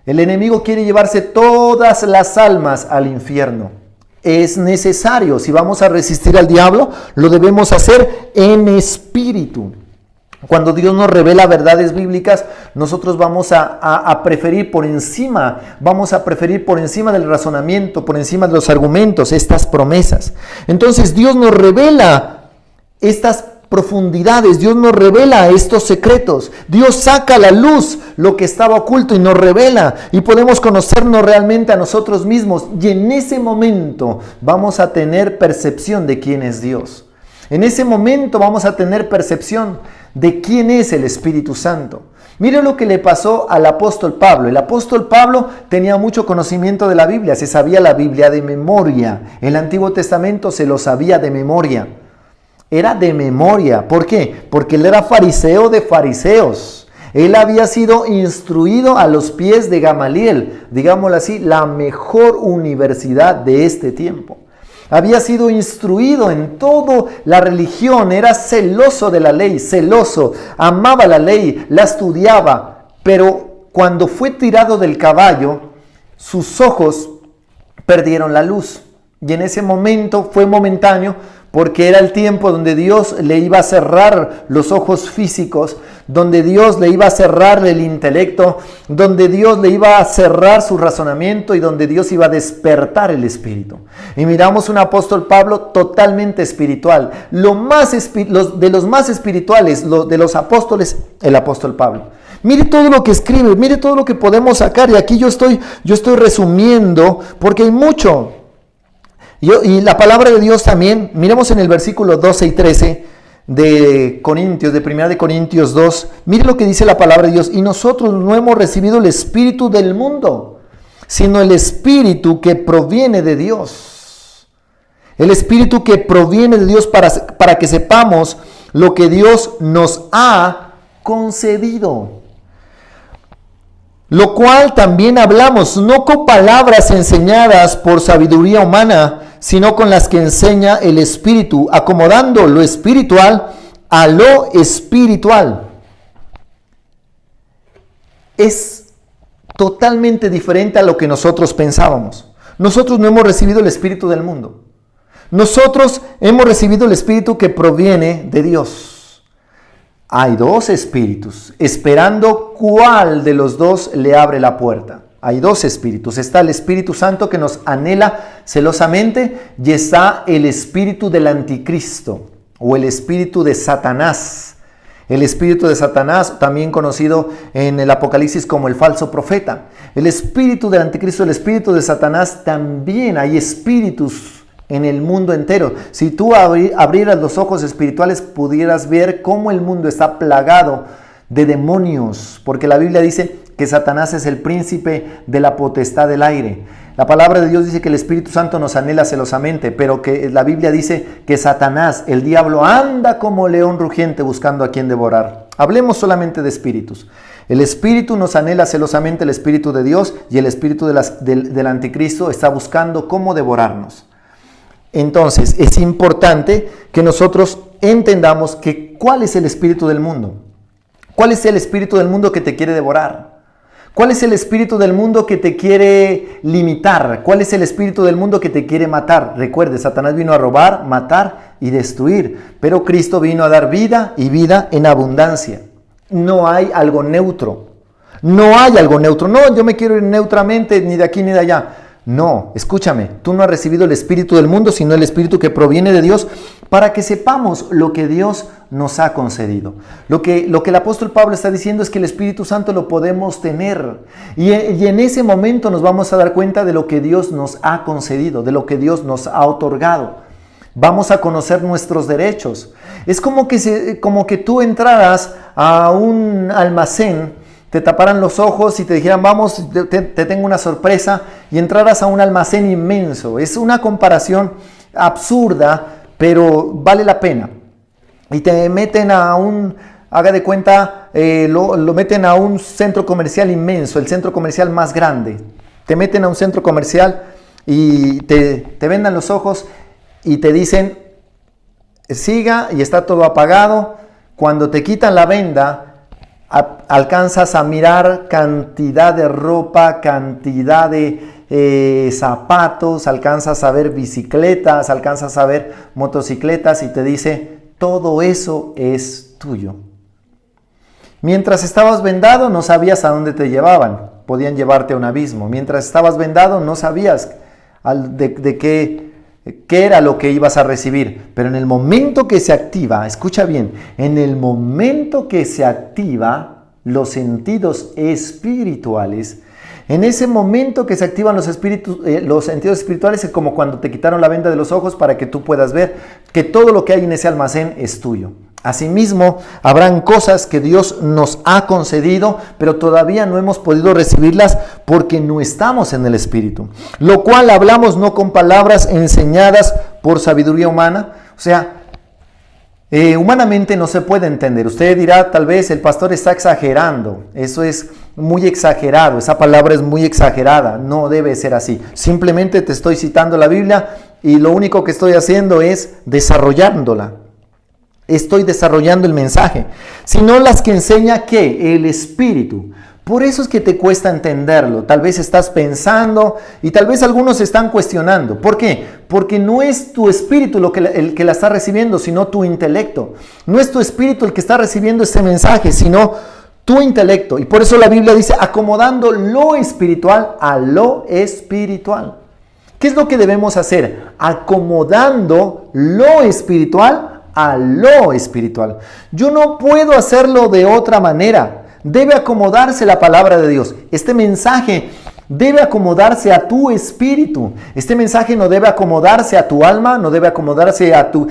El enemigo quiere llevarse todas las almas al infierno. Es necesario, si vamos a resistir al diablo, lo debemos hacer en espíritu. Cuando Dios nos revela verdades bíblicas, nosotros vamos a preferir por encima del razonamiento, por encima de los argumentos, estas promesas. Entonces Dios nos revela estas profundidades, Dios nos revela estos secretos. Dios saca a la luz lo que estaba oculto y nos revela, y podemos conocernos realmente a nosotros mismos, y en ese momento vamos a tener percepción de quién es Dios. En ese momento vamos a tener percepción de quién es el Espíritu Santo. Mire lo que le pasó al apóstol Pablo. El apóstol Pablo tenía mucho conocimiento de la Biblia, se sabía la Biblia de memoria. El Antiguo Testamento se lo sabía de memoria. Era de memoria. ¿Por qué? Porque él era fariseo de fariseos. Él había sido instruido a los pies de Gamaliel, digámoslo así, la mejor universidad de este tiempo. Había sido instruido en toda la religión, era celoso de la ley, celoso, amaba la ley, la estudiaba, pero cuando fue tirado del caballo, sus ojos perdieron la luz. Y en ese momento fue momentáneo, porque era el tiempo donde Dios le iba a cerrar los ojos físicos, donde Dios le iba a cerrar el intelecto, donde Dios le iba a cerrar su razonamiento y donde Dios iba a despertar el espíritu. Y miramos un apóstol Pablo totalmente espiritual, de los más espirituales, de los apóstoles, el apóstol Pablo. Mire todo lo que escribe, mire todo lo que podemos sacar, y aquí yo estoy resumiendo porque hay mucho. Y la palabra de Dios también, miremos en el versículo 12 y 13 de 1 de Corintios 2, mire lo que dice la palabra de Dios: y nosotros no hemos recibido el espíritu del mundo, sino el espíritu que proviene de Dios. El espíritu que proviene de Dios para que sepamos lo que Dios nos ha concedido. Lo cual también hablamos, no con palabras enseñadas por sabiduría humana, sino con las que enseña el Espíritu, acomodando lo espiritual a lo espiritual. Es totalmente diferente a lo que nosotros pensábamos. Nosotros no hemos recibido el Espíritu del mundo. Nosotros hemos recibido el Espíritu que proviene de Dios. Hay dos espíritus, esperando cuál de los dos le abre la puerta. Hay dos espíritus. Está el Espíritu Santo que nos anhela celosamente, y está el espíritu del anticristo o el espíritu de Satanás. El espíritu de Satanás, también conocido en el Apocalipsis como el falso profeta. El espíritu del anticristo, el espíritu de Satanás, también hay espíritus en el mundo entero. Si tú abrieras los ojos espirituales, pudieras ver cómo el mundo está plagado de demonios, porque la Biblia dice que Satanás es el príncipe de la potestad del aire. La palabra de Dios dice que el Espíritu Santo nos anhela celosamente, pero que la Biblia dice que Satanás, el diablo, anda como león rugiente buscando a quien devorar. Hablemos solamente de espíritus. El espíritu nos anhela celosamente el espíritu de Dios y el espíritu del anticristo está buscando cómo devorarnos. Entonces es importante que nosotros entendamos que cuál es el espíritu del mundo. ¿Cuál es el espíritu del mundo que te quiere devorar? ¿Cuál es el espíritu del mundo que te quiere limitar? ¿Cuál es el espíritu del mundo que te quiere matar? Recuerde, Satanás vino a robar, matar y destruir, pero Cristo vino a dar vida y vida en abundancia. No hay algo neutro. No hay algo neutro. No, yo me quiero ir neutramente, ni de aquí ni de allá. No, escúchame, tú no has recibido el espíritu del mundo, sino el espíritu que proviene de Dios, para que sepamos lo que Dios nos ha concedido. Lo que el apóstol Pablo está diciendo es que el Espíritu Santo lo podemos tener. Y en ese momento nos vamos a dar cuenta de lo que Dios nos ha concedido, de lo que Dios nos ha otorgado. Vamos a conocer nuestros derechos. Es como que tú entraras a un almacén, te taparan los ojos y te dijeran, vamos, te tengo una sorpresa, y entraras a un almacén inmenso. Es una comparación absurda, pero vale la pena. Y te meten haga de cuenta, lo meten a un centro comercial inmenso, el centro comercial más grande. Te meten a un centro comercial y te vendan los ojos y te dicen, siga, y está todo apagado. Cuando te quitan la venda, alcanzas a mirar cantidad de ropa, cantidad de zapatos, alcanzas a ver bicicletas, alcanzas a ver motocicletas y te dice, todo eso es tuyo. Mientras estabas vendado no sabías a dónde te llevaban, podían llevarte a un abismo. Mientras estabas vendado no sabías de qué era lo que ibas a recibir. Pero en el momento que se activa, escucha bien, en el momento que se activa los sentidos espirituales, en ese momento que se activan los sentidos espirituales, es como cuando te quitaron la venda de los ojos para que tú puedas ver que todo lo que hay en ese almacén es tuyo. Asimismo, habrán cosas que Dios nos ha concedido, pero todavía no hemos podido recibirlas porque no estamos en el Espíritu. Lo cual hablamos no con palabras enseñadas por sabiduría humana. O sea, humanamente no se puede entender. Usted dirá, tal vez el pastor está exagerando. Eso es muy exagerado. Esa palabra es muy exagerada. No debe ser así. Simplemente te estoy citando la Biblia y lo único que estoy haciendo es desarrollándola. Estoy desarrollando el mensaje, sino las que enseña que el Espíritu. Por eso es que te cuesta entenderlo. Tal vez estás pensando y tal vez algunos están cuestionando. ¿Por qué? Porque no es tu espíritu el que la está recibiendo, sino tu intelecto. No es tu espíritu el que está recibiendo este mensaje, sino tu intelecto. Y por eso la Biblia dice, acomodando lo espiritual a lo espiritual. ¿Qué es lo que debemos hacer? Acomodando lo espiritual a lo espiritual. Yo no puedo hacerlo de otra manera. Debe acomodarse la palabra de Dios. Este mensaje debe acomodarse a tu espíritu. Este mensaje no debe acomodarse a tu alma, no debe acomodarse a tu...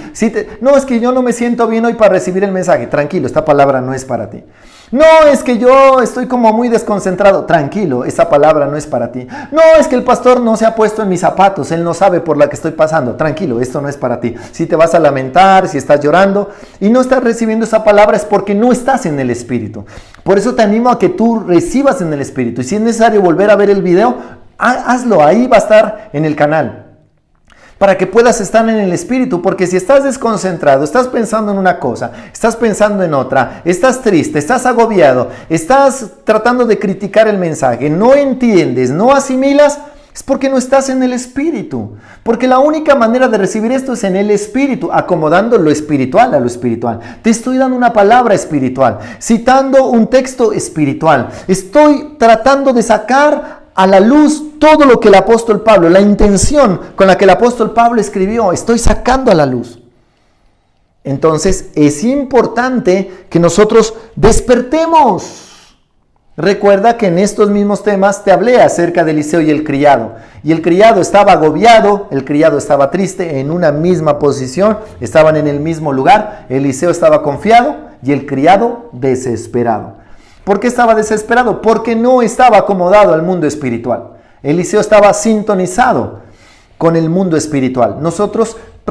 No, es que yo no me siento bien hoy para recibir el mensaje. Tranquilo, esta palabra no es para ti. No, es que yo estoy como muy desconcentrado. Tranquilo, esa palabra no es para ti. No, es que el pastor no se ha puesto en mis zapatos. Él no sabe por la que estoy pasando. Tranquilo, esto no es para ti. Si te vas a lamentar, si estás llorando y no estás recibiendo esa palabra, es porque no estás en el Espíritu. Por eso te animo a que tú recibas en el Espíritu. Y si es necesario volver a ver el video, hazlo. Ahí va a estar en el canal, para que puedas estar en el Espíritu, porque si estás desconcentrado, estás pensando en una cosa, estás pensando en otra, estás triste, estás agobiado, estás tratando de criticar el mensaje, no entiendes, no asimilas, es porque no estás en el Espíritu. Porque la única manera de recibir esto es en el Espíritu, acomodando lo espiritual a lo espiritual. Te estoy dando una palabra espiritual, citando un texto espiritual. Estoy tratando de sacar a la luz todo lo que el apóstol Pablo, la intención con la que el apóstol Pablo escribió, estoy sacando a la luz. Entonces es importante que nosotros despertemos. Recuerda que en estos mismos temas te hablé acerca de Eliseo y el criado. Y el criado estaba agobiado, el criado estaba triste, en una misma posición, estaban en el mismo lugar. Eliseo estaba confiado y el criado desesperado. ¿Por qué estaba desesperado? Porque no estaba acomodado al mundo espiritual. Eliseo estaba sintonizado con el mundo espiritual.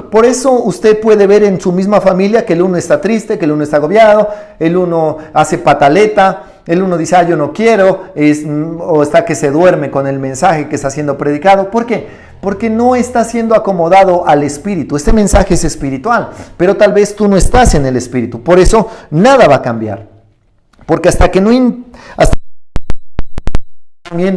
Por eso usted puede ver en su misma familia que el uno está triste, que el uno está agobiado, el uno hace pataleta, el uno dice, yo no quiero, o está que se duerme con el mensaje que está siendo predicado. ¿Por qué? Porque no está siendo acomodado al espíritu. Este mensaje es espiritual, pero tal vez tú no estás en el espíritu. Por eso nada va a cambiar. Porque hasta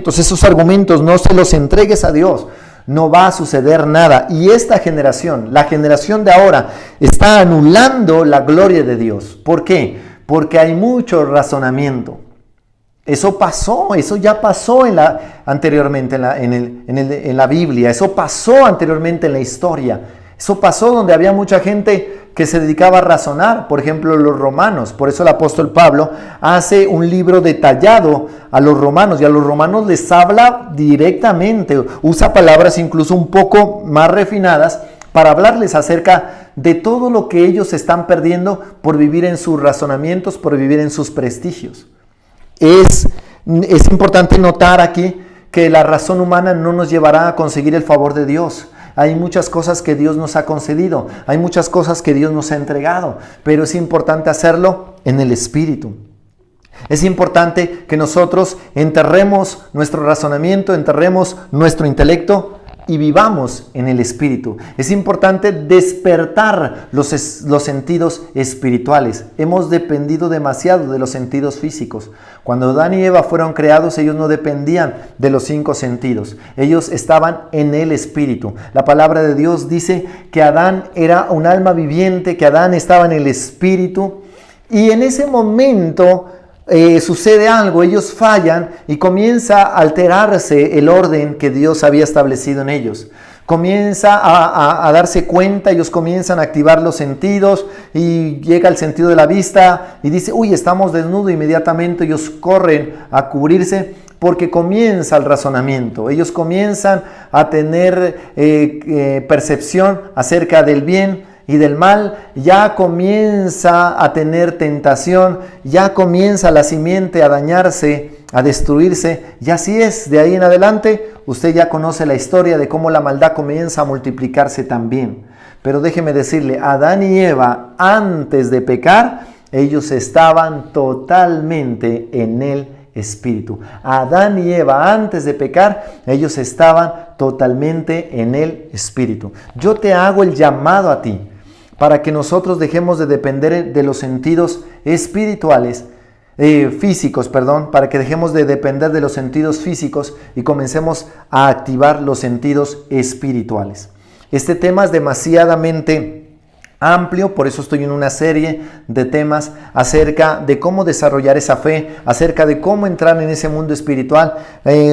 esos argumentos no se los entregues a Dios, no va a suceder nada. Y esta generación, la generación de ahora, está anulando la gloria de Dios. ¿Por qué? Porque hay mucho razonamiento. Eso pasó, eso ya pasó anteriormente en la Biblia. Eso pasó anteriormente en la historia. Eso pasó donde había mucha gente que se dedicaba a razonar, por ejemplo los romanos. Por eso el apóstol Pablo hace un libro detallado a los romanos, y a los romanos les habla directamente, usa palabras incluso un poco más refinadas para hablarles acerca de todo lo que ellos están perdiendo por vivir en sus razonamientos, por vivir en sus prestigios. Es importante notar aquí que la razón humana no nos llevará a conseguir el favor de Dios. Hay muchas cosas que Dios nos ha concedido, hay muchas cosas que Dios nos ha entregado, pero es importante hacerlo en el Espíritu. Es importante que nosotros enterremos nuestro razonamiento, enterremos nuestro intelecto y vivamos en el Espíritu. Es importante despertar los sentidos espirituales. Hemos dependido demasiado de los sentidos físicos. Cuando Adán y Eva fueron creados, ellos no dependían de los 5 sentidos. Ellos estaban en el Espíritu. La palabra de Dios dice que Adán era un alma viviente, que Adán estaba en el Espíritu. Y en ese momento sucede algo, ellos fallan y comienza a alterarse el orden que Dios había establecido en ellos. Comienza a darse cuenta, ellos comienzan a activar los sentidos y llega el sentido de la vista y dice, estamos desnudos. Inmediatamente ellos corren a cubrirse porque comienza el razonamiento. Ellos comienzan a tener percepción acerca del bien y del mal, ya comienza a tener tentación, ya comienza la simiente a dañarse, a destruirse, y así es, de ahí en adelante, usted ya conoce la historia de cómo la maldad comienza a multiplicarse también. Pero déjeme decirle, Adán y Eva, antes de pecar, ellos estaban totalmente en el Espíritu. Adán y Eva, antes de pecar, ellos estaban totalmente en el Espíritu. Yo te hago el llamado a ti, para que nosotros dejemos de depender de los sentidos espirituales, físicos, para que dejemos de depender de los sentidos físicos y comencemos a activar los sentidos espirituales. Este tema es demasiadamente amplio, por eso estoy en una serie de temas acerca de cómo desarrollar esa fe, acerca de cómo entrar en ese mundo espiritual.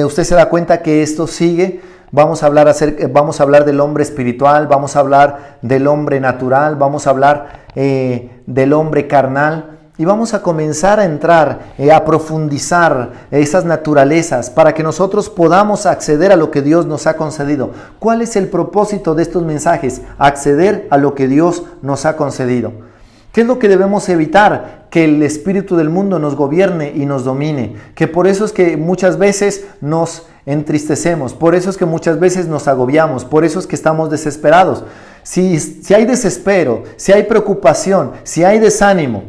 Usted se da cuenta que esto sigue. Vamos a hablar del hombre espiritual, vamos a hablar del hombre natural, vamos a hablar del hombre carnal y vamos a comenzar a entrar, a profundizar esas naturalezas para que nosotros podamos acceder a lo que Dios nos ha concedido. ¿Cuál es el propósito de estos mensajes? Acceder a lo que Dios nos ha concedido. ¿Qué es lo que debemos evitar? Que el espíritu del mundo nos gobierne y nos domine. Que por eso es que muchas veces nos entristecemos, por eso es que muchas veces nos agobiamos, por eso es que estamos desesperados. Si hay desespero, si hay preocupación, si hay desánimo,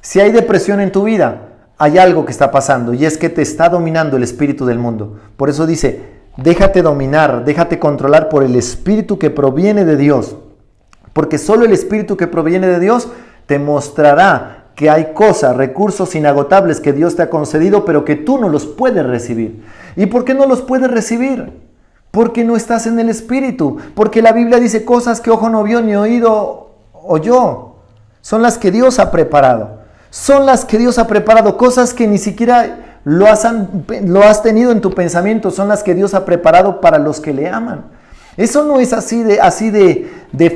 si hay depresión en tu vida, hay algo que está pasando y es que te está dominando el espíritu del mundo. Por eso dice, déjate dominar, déjate controlar por el espíritu que proviene de Dios, porque solo el espíritu que proviene de Dios te mostrará que hay cosas, recursos inagotables que Dios te ha concedido, pero que tú no los puedes recibir. ¿Y por qué no los puedes recibir? Porque no estás en el Espíritu. Porque la Biblia dice cosas que ojo no vio ni oído oyó. Son las que Dios ha preparado. Son las que Dios ha preparado. Cosas que ni siquiera lo has tenido en tu pensamiento. Son las que Dios ha preparado para los que le aman. Eso no es así de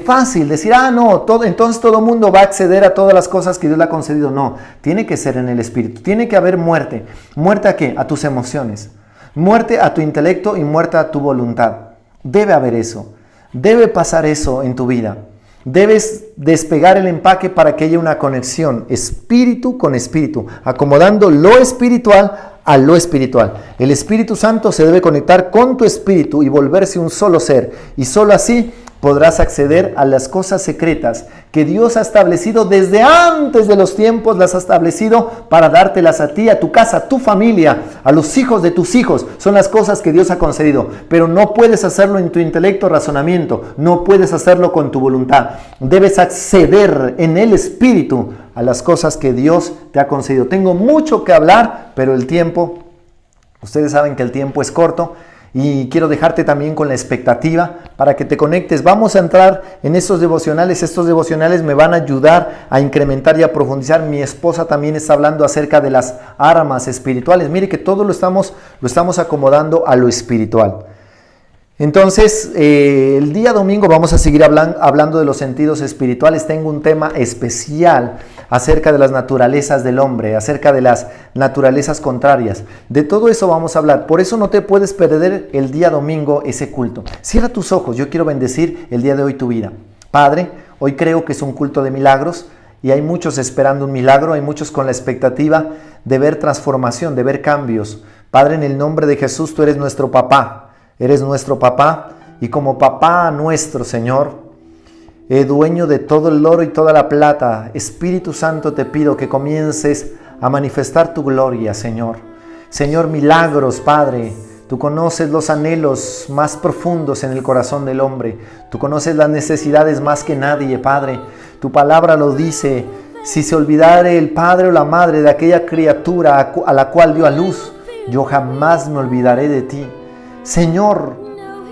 fácil, decir, entonces todo el mundo va a acceder a todas las cosas que Dios le ha concedido. No, tiene que ser en el Espíritu, tiene que haber muerte. ¿Muerte a qué? A tus emociones, muerte a tu intelecto y muerte a tu voluntad. Debe haber eso, debe pasar eso en tu vida. Debes despegar el empaque para que haya una conexión espíritu con espíritu, acomodando lo espiritual a lo espiritual. El Espíritu Santo se debe conectar con tu espíritu y volverse un solo ser. Y solo así podrás acceder a las cosas secretas que Dios ha establecido desde antes de los tiempos, las ha establecido para dártelas a ti, a tu casa, a tu familia, a los hijos de tus hijos. Son las cosas que Dios ha concedido, pero no puedes hacerlo en tu intelecto, razonamiento, no puedes hacerlo con tu voluntad. Debes acceder en el Espíritu a las cosas que Dios te ha concedido. Tengo mucho que hablar, pero el tiempo, ustedes saben que el tiempo es corto. Y quiero dejarte también con la expectativa para que te conectes. Vamos a entrar en estos devocionales. Estos devocionales me van a ayudar a incrementar y a profundizar. Mi esposa también está hablando acerca de las armas espirituales. Mire que todo lo estamos acomodando a lo espiritual. Entonces, el día domingo vamos a seguir hablando de los sentidos espirituales. Tengo un tema especial acerca de las naturalezas del hombre, acerca de las naturalezas contrarias. De todo eso vamos a hablar. Por eso no te puedes perder el día domingo ese culto. Cierra tus ojos. Yo quiero bendecir el día de hoy tu vida. Padre, hoy creo que es un culto de milagros y hay muchos esperando un milagro. Hay muchos con la expectativa de ver transformación, de ver cambios. Padre, en el nombre de Jesús, tú eres nuestro papá. Eres nuestro papá y como papá nuestro, Señor, dueño de todo el oro y toda la plata, Espíritu Santo, te pido que comiences a manifestar tu gloria, Señor. Señor, milagros, Padre. Tú conoces los anhelos más profundos en el corazón del hombre. Tú conoces las necesidades más que nadie, Padre. Tu palabra lo dice. Si se olvidare el padre o la madre de aquella criatura a la cual dio a luz, yo jamás me olvidaré de ti. Señor,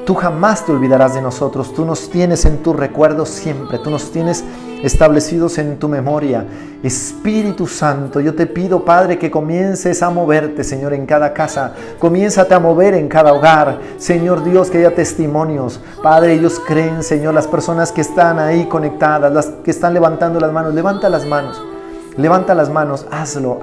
tú jamás te olvidarás de nosotros. Tú nos tienes en tu recuerdo siempre. Tú nos tienes establecidos en tu memoria. Espíritu Santo, yo te pido, Padre, que comiences a moverte, Señor, en cada casa. Comiénzate a mover en cada hogar. Señor Dios, que haya testimonios. Padre, ellos creen, Señor, las personas que están ahí conectadas, las que están levantando las manos. Levanta las manos. Levanta las manos, hazlo.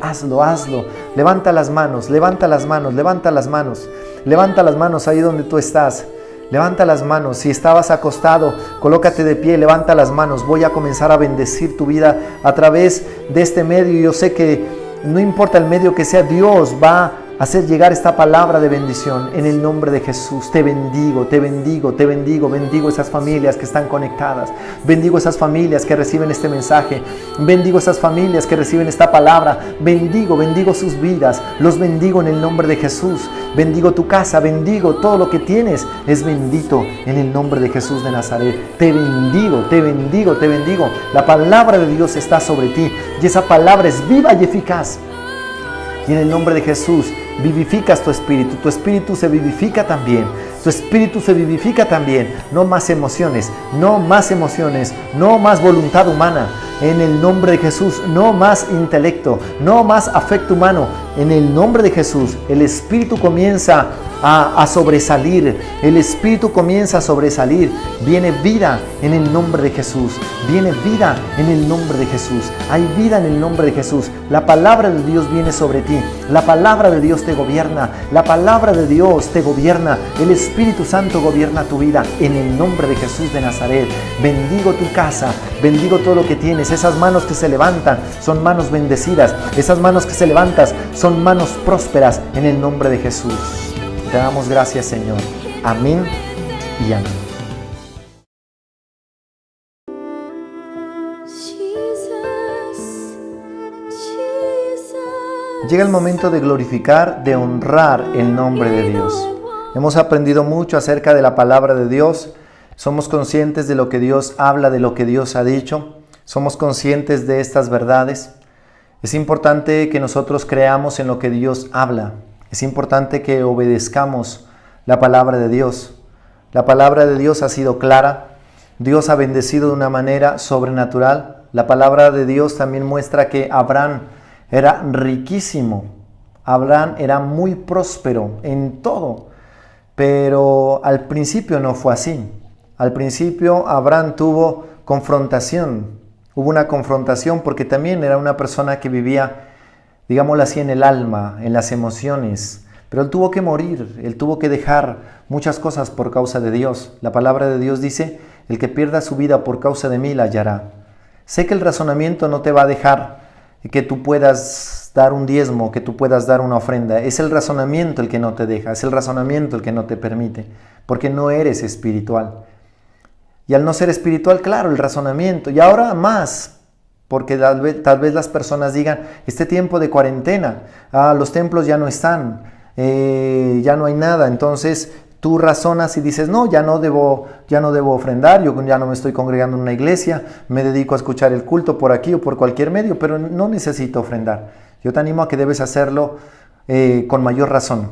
Levanta las manos, levanta las manos, levanta las manos. Levanta las manos ahí donde tú estás. Levanta las manos. Si estabas acostado, colócate de pie, levanta las manos. Voy a comenzar a bendecir tu vida a través de este medio. Yo sé que no importa el medio que sea, Dios va a hacer llegar esta palabra de bendición en el nombre de Jesús. Te bendigo, te bendigo, te bendigo. Bendigo esas familias que están conectadas. Bendigo esas familias que reciben este mensaje. Bendigo esas familias que reciben esta palabra. Bendigo sus vidas. Los bendigo en el nombre de Jesús. Bendigo tu casa, bendigo todo lo que tienes. Es bendito en el nombre de Jesús de Nazaret. Te bendigo, te bendigo, te bendigo. La palabra de Dios está sobre ti y esa palabra es viva y eficaz. Y en el nombre de Jesús vivificas tu espíritu se vivifica también. Tu espíritu se vivifica también. No más emociones, no más voluntad humana. En el nombre de Jesús, no más intelecto, no más afecto humano. En el nombre de Jesús, el espíritu comienza a sobresalir. El espíritu comienza a sobresalir. Viene vida en el nombre de Jesús. Viene vida en el nombre de Jesús. Hay vida en el nombre de Jesús. La palabra de Dios viene sobre ti. La palabra de Dios te gobierna. La palabra de Dios te gobierna. El Espíritu Santo gobierna tu vida en el nombre de Jesús de Nazaret. Bendigo tu casa. Bendigo todo lo que tienes. Esas manos que se levantan son manos bendecidas. Esas manos que se levantan son manos prósperas en el nombre de Jesús. Te damos gracias, Señor. Amén y amén. Llega el momento de glorificar, de honrar el nombre de Dios. Hemos aprendido mucho acerca de la palabra de Dios. Somos conscientes de lo que Dios habla, de lo que Dios ha dicho. Somos conscientes de estas verdades. Es importante que nosotros creamos en lo que Dios habla. Es importante que obedezcamos la palabra de Dios. La palabra de Dios ha sido clara. Dios ha bendecido de una manera sobrenatural. La palabra de Dios también muestra que Abraham era riquísimo. Abraham era muy próspero en todo. Pero al principio no fue así. Al principio Abraham tuvo confrontación. Hubo una confrontación porque también era una persona que vivía, digámoslo así, en el alma, en las emociones. Pero él tuvo que morir, él tuvo que dejar muchas cosas por causa de Dios. La palabra de Dios dice, el que pierda su vida por causa de mí la hallará. Sé que el razonamiento no te va a dejar que tú puedas dar un diezmo, que tú puedas dar una ofrenda. Es el razonamiento el que no te deja, es el razonamiento el que no te permite, porque no eres espiritual. Y al no ser espiritual, claro, el razonamiento. Y ahora más, porque tal vez las personas digan, este tiempo de cuarentena, los templos ya no están, ya no hay nada. Entonces tú razonas y dices, no, ya no debo ofrendar, yo ya no me estoy congregando en una iglesia, me dedico a escuchar el culto por aquí o por cualquier medio, pero no necesito ofrendar. Yo te animo a que debes hacerlo con mayor razón,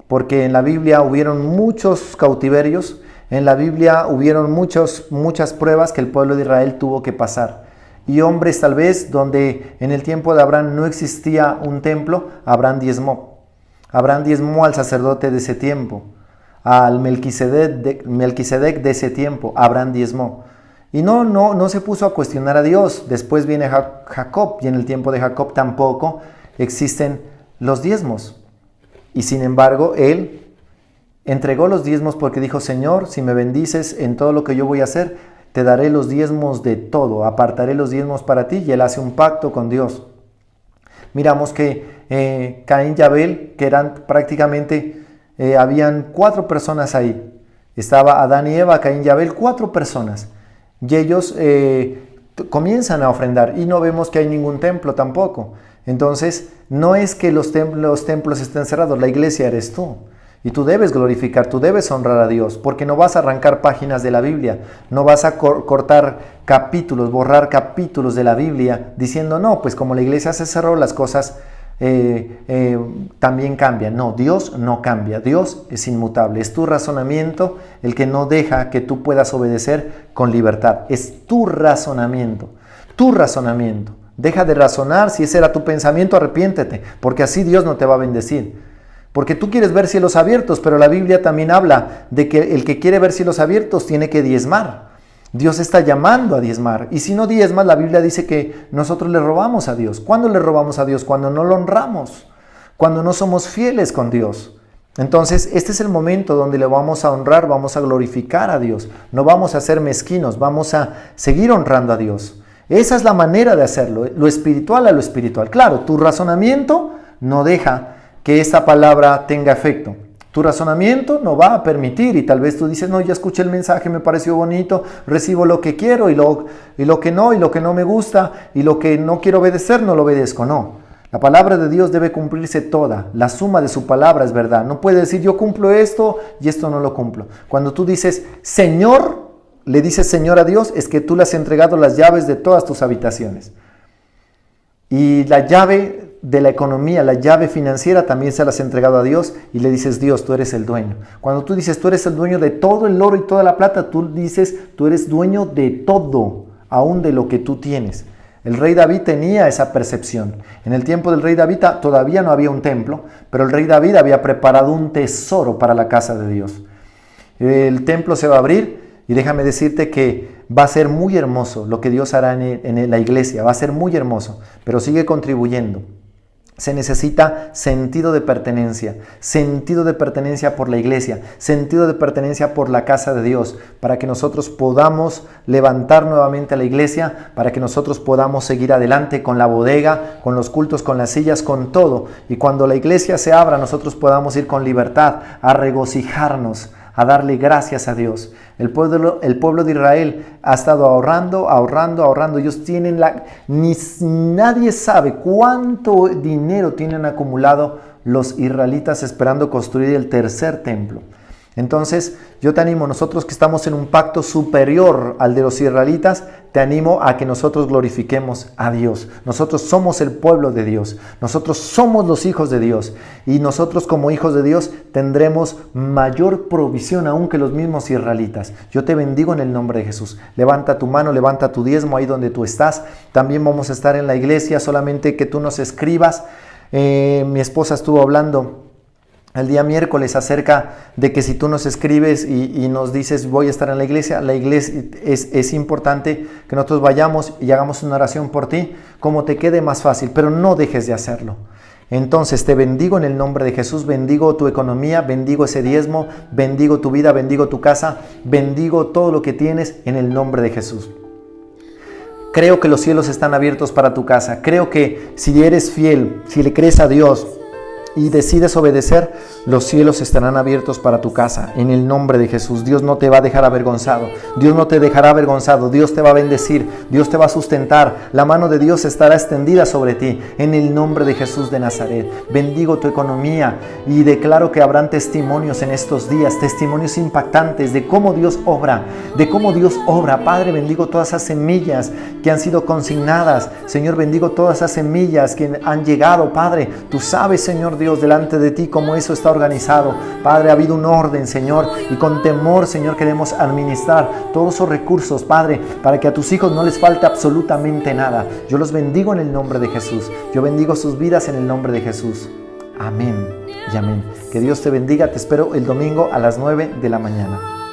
porque en la Biblia hubieron muchos cautiverios, en la Biblia hubieron muchas pruebas que el pueblo de Israel tuvo que pasar. Y hombres tal vez donde en el tiempo de Abraham no existía un templo, Abraham diezmó al sacerdote de ese tiempo, al Melquisedec de ese tiempo, Abraham diezmó. Y no se puso a cuestionar a Dios. Después viene Jacob, y en el tiempo de Jacob tampoco existen los diezmos. Y sin embargo, él entregó los diezmos porque dijo, Señor, si me bendices en todo lo que yo voy a hacer, te daré los diezmos de todo, apartaré los diezmos para ti. Y él hace un pacto con Dios. Miramos que Caín y Abel, que eran prácticamente, habían 4 personas ahí. Estaba Adán y Eva, Caín y Abel, 4 personas. Y ellos comienzan a ofrendar y no vemos que hay ningún templo tampoco. Entonces, no es que los templos estén cerrados, la iglesia eres tú. Y tú debes glorificar, tú debes honrar a Dios, porque no vas a arrancar páginas de la Biblia, no vas a cortar capítulos, borrar capítulos de la Biblia, diciendo, no, pues como la iglesia se cerró, las cosas también cambian. No, Dios no cambia, Dios es inmutable, es tu razonamiento el que no deja que tú puedas obedecer con libertad, es tu razonamiento. Deja de razonar, si ese era tu pensamiento, arrepiéntete, porque así Dios no te va a bendecir. Porque tú quieres ver cielos abiertos, pero la Biblia también habla de que el que quiere ver cielos abiertos tiene que diezmar. Dios está llamando a diezmar. Y si no diezmas, la Biblia dice que nosotros le robamos a Dios. ¿Cuándo le robamos a Dios? Cuando no lo honramos, cuando no somos fieles con Dios. Entonces, este es el momento donde le vamos a honrar, vamos a glorificar a Dios. No vamos a ser mezquinos, vamos a seguir honrando a Dios. Esa es la manera de hacerlo, lo espiritual a lo espiritual. Claro, tu razonamiento no deja que esta palabra tenga efecto. Tu razonamiento no va a permitir, y tal vez tú dices, no, ya escuché el mensaje, me pareció bonito, recibo lo que quiero y lo que no me gusta, y lo que no quiero obedecer, no lo obedezco. No, la palabra de Dios debe cumplirse toda, la suma de su palabra es verdad. No puede decir, yo cumplo esto y esto no lo cumplo. Cuando tú dices, Señor, le dices Señor a Dios, es que tú le has entregado las llaves de todas tus habitaciones. Y la llave de la economía, la llave financiera también se las has entregado a Dios y le dices, Dios, tú eres el dueño. Cuando tú dices, tú eres el dueño de todo el oro y toda la plata, tú dices, tú eres dueño de todo, aún de lo que tú tienes. El rey David tenía esa percepción. En el tiempo del rey David todavía no había un templo, pero el rey David había preparado un tesoro para la casa de Dios. El templo se va a abrir. Y déjame decirte que va a ser muy hermoso lo que Dios hará en la iglesia, va a ser muy hermoso, pero sigue contribuyendo. Se necesita sentido de pertenencia por la iglesia, sentido de pertenencia por la casa de Dios, para que nosotros podamos levantar nuevamente a la iglesia, para que nosotros podamos seguir adelante con la bodega, con los cultos, con las sillas, con todo. Y cuando la iglesia se abra, nosotros podamos ir con libertad a regocijarnos, a darle gracias a Dios. El pueblo de Israel ha estado ahorrando. Ellos tienen nadie sabe cuánto dinero tienen acumulado los israelitas esperando construir el 3er templo. Entonces, yo te animo, nosotros que estamos en un pacto superior al de los israelitas, te animo a que nosotros glorifiquemos a Dios. Nosotros somos el pueblo de Dios. Nosotros somos los hijos de Dios. Y nosotros como hijos de Dios tendremos mayor provisión aún que los mismos israelitas. Yo te bendigo en el nombre de Jesús. Levanta tu mano, levanta tu diezmo ahí donde tú estás. También vamos a estar en la iglesia, solamente que tú nos escribas. Mi esposa estuvo hablando el día miércoles acerca de que si tú nos escribes y nos dices voy a estar en la iglesia es importante que nosotros vayamos y hagamos una oración por ti, como te quede más fácil, pero no dejes de hacerlo. Entonces te bendigo en el nombre de Jesús, bendigo tu economía, bendigo ese diezmo, bendigo tu vida, bendigo tu casa, bendigo todo lo que tienes en el nombre de Jesús. Creo que los cielos están abiertos para tu casa, creo que si eres fiel, si le crees a Dios, y decides obedecer, los cielos estarán abiertos para tu casa. En el nombre de Jesús, Dios no te va a dejar avergonzado. Dios no te dejará avergonzado. Dios te va a bendecir. Dios te va a sustentar. La mano de Dios estará extendida sobre ti. En el nombre de Jesús de Nazaret. Bendigo tu economía y declaro que habrán testimonios en estos días, testimonios impactantes de cómo Dios obra, Padre, bendigo todas esas semillas que han sido consignadas. Señor, bendigo todas esas semillas que han llegado, Padre. Tú sabes, Señor Dios, delante de ti cómo eso está organizado. Padre, ha habido un orden, Señor, y con temor, Señor, queremos administrar todos esos recursos, Padre, para que a tus hijos no les falte absolutamente nada. Yo los bendigo en el nombre de Jesús. Yo bendigo sus vidas en el nombre de Jesús. Amén y amén. Que Dios te bendiga. Te espero el domingo a las 9 de la mañana.